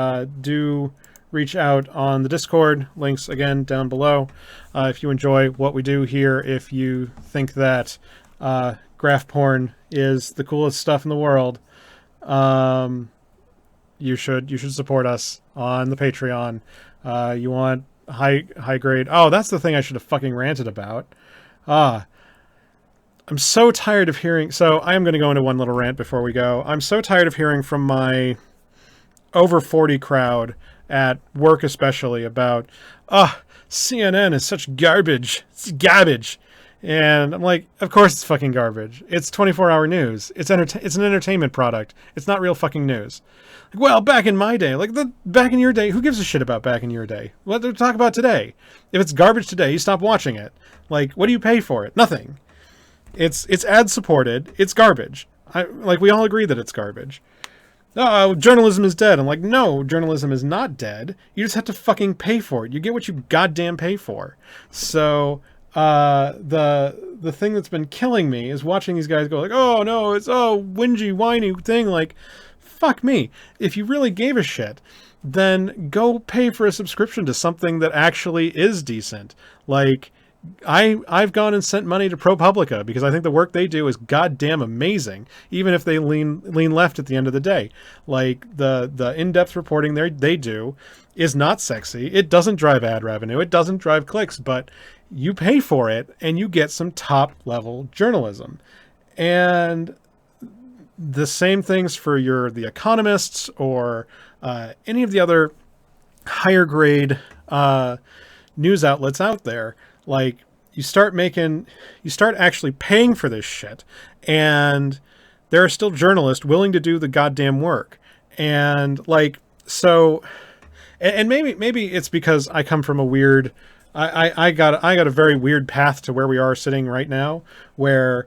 do reach out on the Discord. Links, again, down below. If you enjoy what we do here, if you think that graph porn is the coolest stuff in the world, you should support us on the Patreon. You want high grade. Oh, that's the thing I should have fucking ranted about. I'm so tired of hearing... So I am going to go into one little rant before we go. I'm so tired of hearing from my over 40 crowd at work especially about, CNN is such garbage. It's garbage. And I'm like, of course it's fucking garbage. It's 24-hour news. It's an entertainment product. It's not real fucking news. Like, well, back in my day, back in your day, who gives a shit about back in your day? What do we talk about today? If it's garbage today, you stop watching it. Like, what do you pay for it? Nothing. It's ad supported. It's garbage. We all agree that it's garbage. Oh, journalism is dead. I'm like, no, journalism is not dead. You just have to fucking pay for it. You get what you goddamn pay for. So the thing that's been killing me is watching these guys go like, oh no, it's whingy, whiny thing. Like, fuck me. If you really gave a shit, then go pay for a subscription to something that actually is decent. Like, I've gone and sent money to ProPublica because I think the work they do is goddamn amazing, even if they lean left at the end of the day. Like, the in-depth reporting they do is not sexy. It doesn't drive ad revenue. It doesn't drive clicks, but you pay for it and you get some top-level journalism. And the same things for the Economists or any of the other higher grade news outlets out there. Like, you start actually paying for this shit, and there are still journalists willing to do the goddamn work. And like, so, and maybe it's because I come from a weird, I got a very weird path to where we are sitting right now, where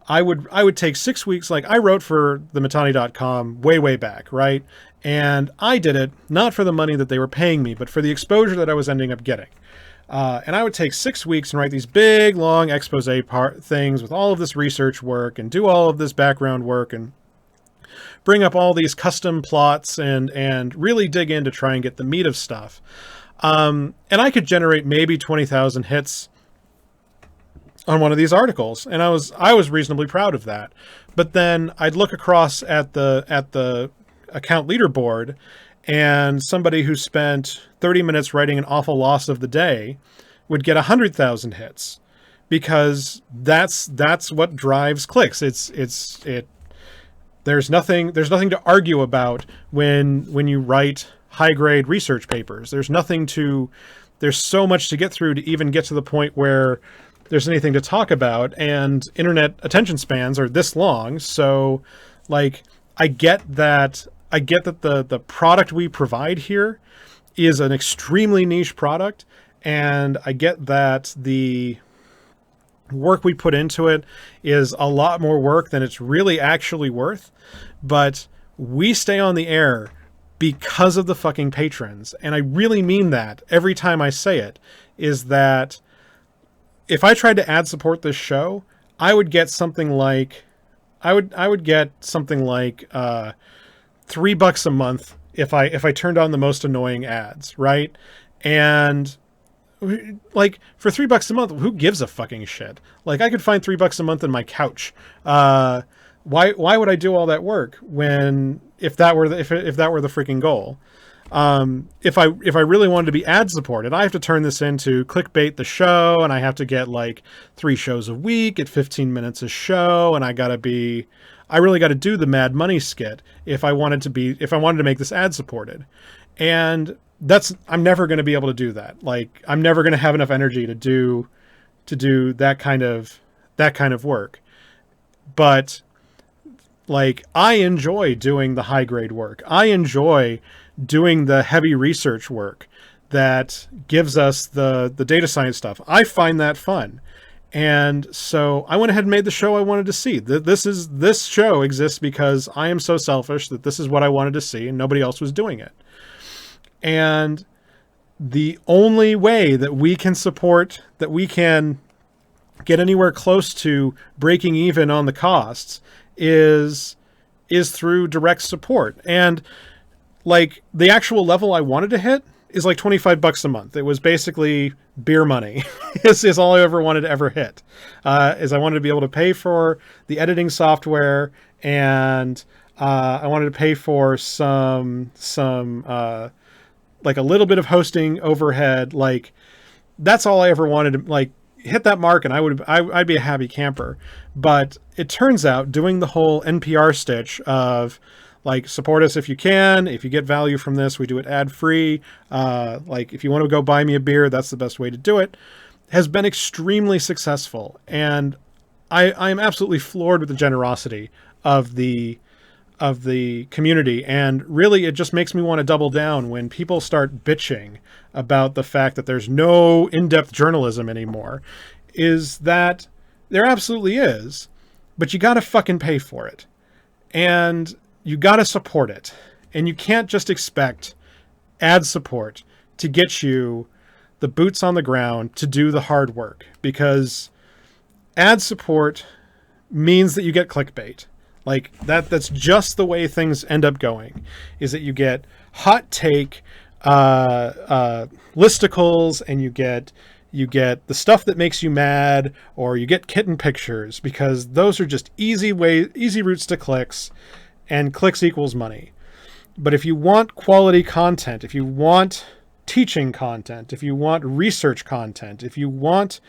I would take 6 weeks. Like, I wrote for thematani.com way back, right? And I did it not for the money that they were paying me, but for the exposure that I was ending up getting. And I would take 6 weeks and write these big, long expose things with all of this research work and do all of this background work and bring up all these custom plots and really dig in to try and get the meat of stuff. And I could generate maybe 20,000 hits on one of these articles, and I was reasonably proud of that. But then I'd look across at the account leaderboard, and somebody who spent 30 minutes writing an awful loss of the day would get 100,000 hits, because that's what drives clicks. There's nothing to argue about when you write high grade research papers. There's so much to get through to even get to the point where there's anything to talk about, and internet attention spans are this long. So, like, I get that the product we provide here is an extremely niche product, and I get that the work we put into it is a lot more work than it's really actually worth, but we stay on the air because of the fucking patrons. And I really mean that every time I say it, is that if I tried to ad support this show, I would get something like $3 a month if I turned on the most annoying ads, right? And like, for $3 a month, who gives a fucking shit? Like, I could find $3 a month in my couch. Why would I do all that work if that were the freaking goal? If I really wanted to be ad supported, I have to turn this into Clickbait the Show, and I have to get like 3 shows a week at 15 minutes a show, and I really got to do the Mad Money skit if I wanted to make this ad supported. And I'm never going to be able to do that. Like, I'm never going to have enough energy to do that kind of work. But like, I enjoy doing the high grade work. I enjoy doing the heavy research work that gives us the data science stuff. I find that fun. And so I went ahead and made the show I wanted to see. This show exists because I am so selfish that this is what I wanted to see and nobody else was doing it. And the only way that we can get anywhere close to breaking even on the costs is is through direct support. And like the actual level I wanted to hit is like $25 a month. It was basically beer money is all I ever wanted to ever hit. Is I wanted to be able to pay for the editing software, and I wanted to pay for some like a little bit of hosting overhead. Like that's all I ever wanted to like hit that mark, and I'd be a happy camper. But it turns out doing the whole NPR stitch of like, support us if you can. If you get value from this, we do it ad-free. Like, if you want to go buy me a beer, that's the best way to do it. Has been extremely successful. And I am absolutely floored with the generosity of the community. And really, it just makes me want to double down when people start bitching about the fact that there's no in-depth journalism anymore. Is that there absolutely is, but you got to fucking pay for it. And you got to support it. And you can't just expect ad support to get you the boots on the ground to do the hard work, because ad support means that you get clickbait. Like that's just the way things end up going, is that you get hot take listicles, and you get the stuff that makes you mad, or you get kitten pictures, because those are just easy routes to clicks. And clicks equals money. But if you want quality content, if you want teaching content, if you want research content, if you want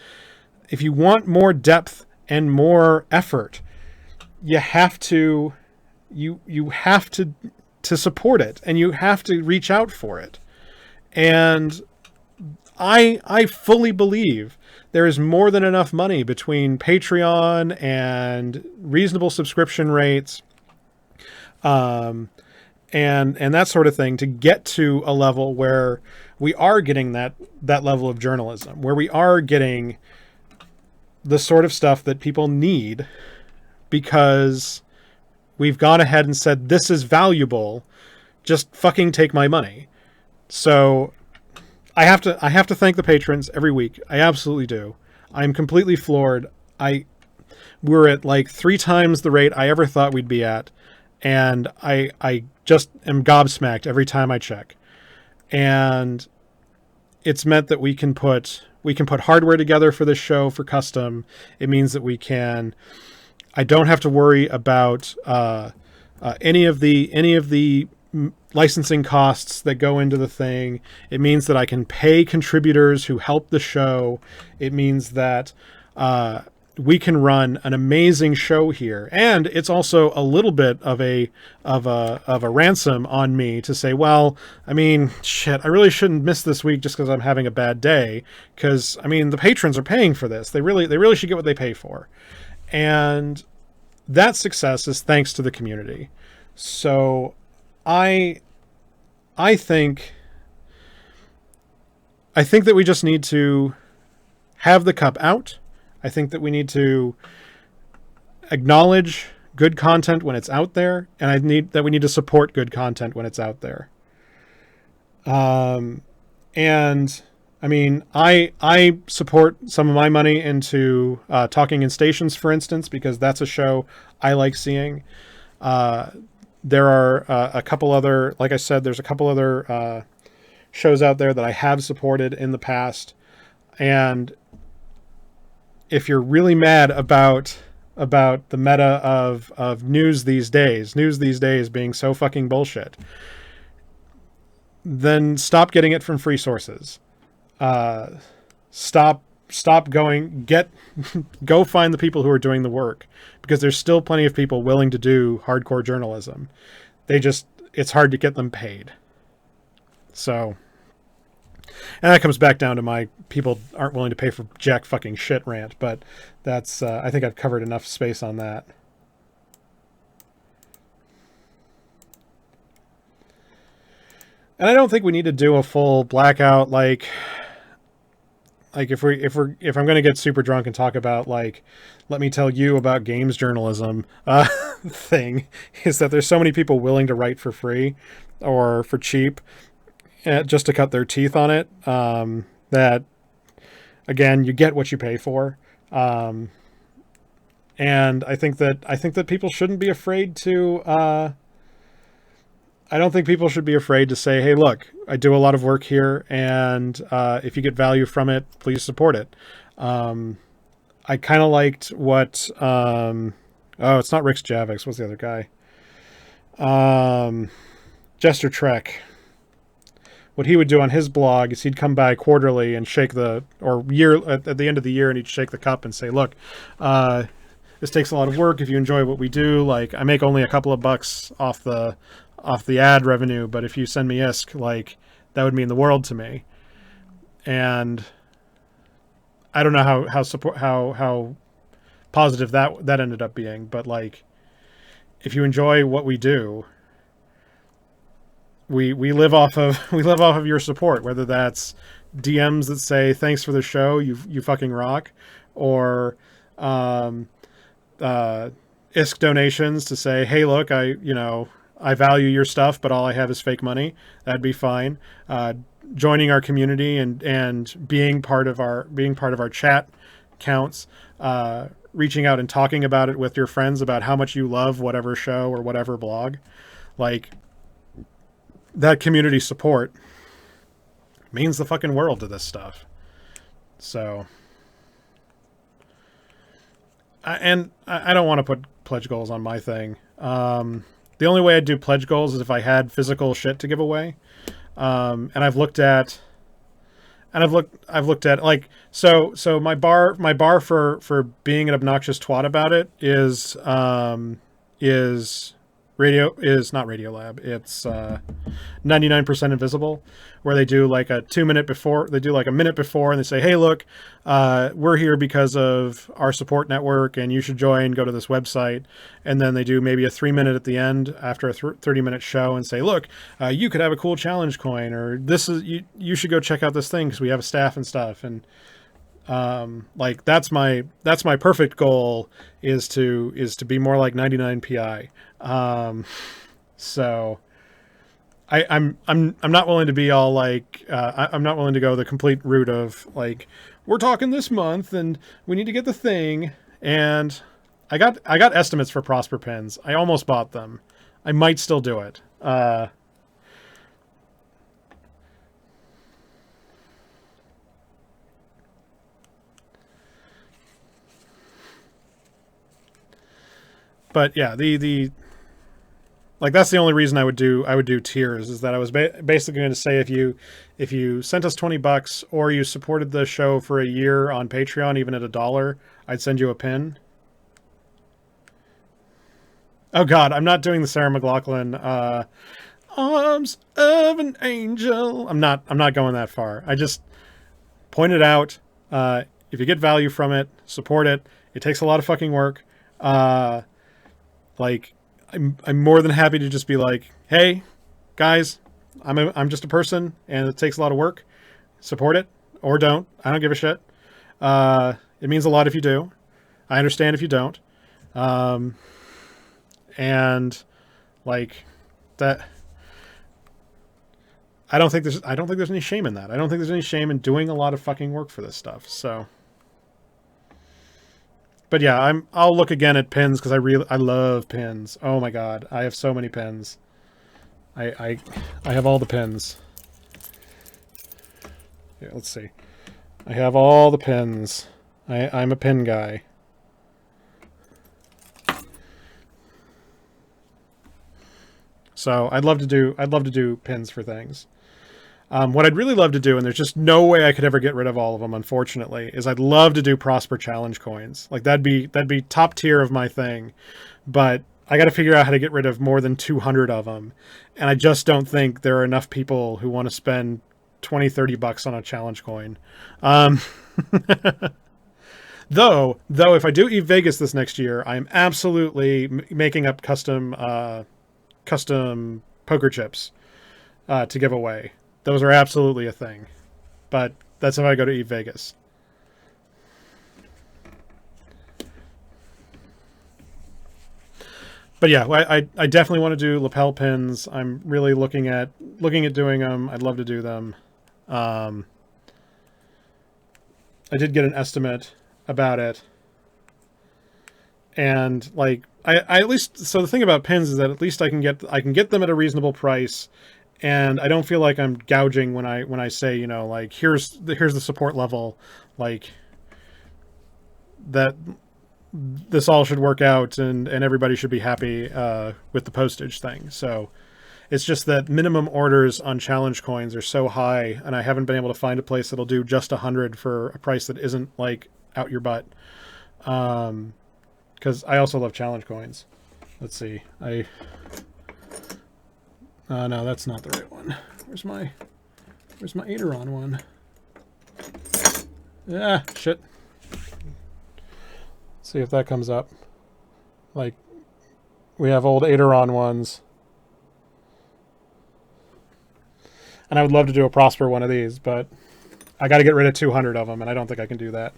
more depth and more effort, you have to support it, and you have to reach out for it. And I fully believe there is more than enough money between Patreon and reasonable subscription rates, and that sort of thing, to get to a level where we are getting that level of journalism, where we are getting the sort of stuff that people need, because we've gone ahead and said, this is valuable, just fucking take my money. So I have to thank the patrons every week. I absolutely do. I'm completely floored. We're at like 3 times the rate I ever thought we'd be at. And I just am gobsmacked every time I check. And it's meant that we can put hardware together for this show for custom. It means that I don't have to worry about any of the licensing costs that go into the thing. It means that I can pay contributors who help the show. It means that we can run an amazing show here. And it's also a little bit of a ransom on me to say, well, I mean, shit, I really shouldn't miss this week just because I'm having a bad day. Because, I mean, the patrons are paying for this. They really should get what they pay for. And that success is thanks to the community. So I think that we just need to have the cup out. I think that we need to acknowledge good content when it's out there, and we need to support good content when it's out there. And I mean, I support some of my money into Talking in Stations, for instance, because that's a show I like seeing. There are a couple other, like I said, there's a couple other shows out there that I have supported in the past. And if you're really mad about the meta of news these days being so fucking bullshit, then stop getting it from free sources. Stop going, go find the people who are doing the work, because there's still plenty of people willing to do hardcore journalism. It's hard to get them paid. So, and that comes back down to my people aren't willing to pay for jack fucking shit rant, but that's, I think I've covered enough space on that. And I don't think we need to do a full blackout, like if I'm going to get super drunk and talk about, like, let me tell you about games journalism thing, is that there's so many people willing to write for free or for cheap just to cut their teeth on it, that, again, you get what you pay for. And And I think that people shouldn't be afraid to. I don't think people should be afraid to say, "Hey, look, I do a lot of work here, and if you get value from it, please support it." I kind of liked what. Oh, it's not Rick's Javix. What's the other guy? Jester Trek. What he would do on his blog is he'd come by quarterly and shake the, or year at the end of the year, and he'd shake the cup and say, "Look, this takes a lot of work. If you enjoy what we do, like I make only a couple of bucks off the ad revenue, but if you send me ISK, like that would mean the world to me." And I don't know how positive that ended up being, but like if you enjoy what we do, we live off of your support, whether that's DMs that say thanks for the show, you fucking rock, or ISK donations to say, hey, look, I value your stuff, but all I have is fake money. That'd be fine. Joining our community and being part of our chat counts. Reaching out and talking about it with your friends about how much you love whatever show or whatever blog, like that community support means the fucking world to this stuff. So, I don't want to put pledge goals on my thing. The only way I'd do pledge goals is if I had physical shit to give away. And I've looked at like, so my bar for being an obnoxious twat about it is not Radiolab. It's 99% Invisible, where they do like a 2 minute before, they do like a minute before, and they say, hey, look, we're here because of our support network, and you should join, go to this website. And then they do maybe a 3 minute at the end after a 30-minute show and say, look, you could have a cool challenge coin, or this is, you should go check out this thing because we have a staff and stuff. And like that's my perfect goal is to be more like 99 PI. So I'm not willing to be all like, I'm not willing to go the complete route of like, we're talking this month and we need to get the thing. And I got estimates for Prosper pins. I almost bought them. I might still do it. But yeah, the like that's the only reason I would do tiers, is that I was basically going to say if you sent us $20 or you supported the show for a year on Patreon, even at $1, I'd send you a pin. Oh God, I'm not doing the Sarah McLachlan Arms of an Angel. I'm not going that far. I just pointed out if you get value from it, support it. It takes a lot of fucking work. Like I'm more than happy to just be like, hey, guys, I'm just a person and it takes a lot of work. Support it or don't. I don't give a shit. It means a lot if you do. I understand if you don't. And like that, I don't think there's any shame in that. I don't think there's any shame in doing a lot of fucking work for this stuff. So, but yeah, I'll look again at pins because I love pins. Oh my God, I have so many pins. I have all the pins. Yeah, let's see. I have all the pins. I'm a pin guy. So I'd love to do pins for things. What I'd really love to do, and there's just no way I could ever get rid of all of them, unfortunately, is I'd love to do Prosper Challenge coins. Like that'd be top tier of my thing, but I got to figure out how to get rid of more than 200 of them, and I just don't think there are enough people who want to spend $20-$30 on a challenge coin. Though if I do Eve Vegas this next year, I am absolutely making up custom poker chips to give away. Those are absolutely a thing. But that's if I go to Eve Vegas. But yeah, I definitely want to do lapel pins. I'm really looking at doing them. I'd love to do them. I did get an estimate about it. And like I at least, so the thing about pins is that at least I can get them at a reasonable price, and I don't feel like I'm gouging when I say, you know, like here's the support level, like that this all should work out and everybody should be happy with the postage thing. So it's just that minimum orders on challenge coins are so high, and I haven't been able to find a place that'll do just 100 for a price that isn't like out your butt. Because I also love challenge coins. Let's see. No, that's not the right one. Where's my Aderon one? Ah, shit. Let's see if that comes up. Like, we have old Aderon ones. And I would love to do a Prosper one of these, but I got to get rid of 200 of them, and I don't think I can do that.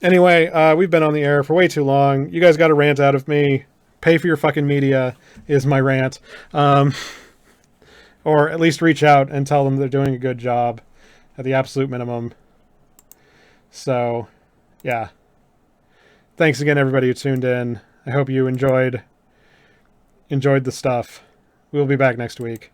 Anyway, we've been on the air for way too long. You guys got a rant out of me. Pay for your fucking media is my rant. Or at least reach out and tell them they're doing a good job at the absolute minimum. So, yeah. Thanks again, everybody who tuned in. I hope you enjoyed the stuff. We'll be back next week.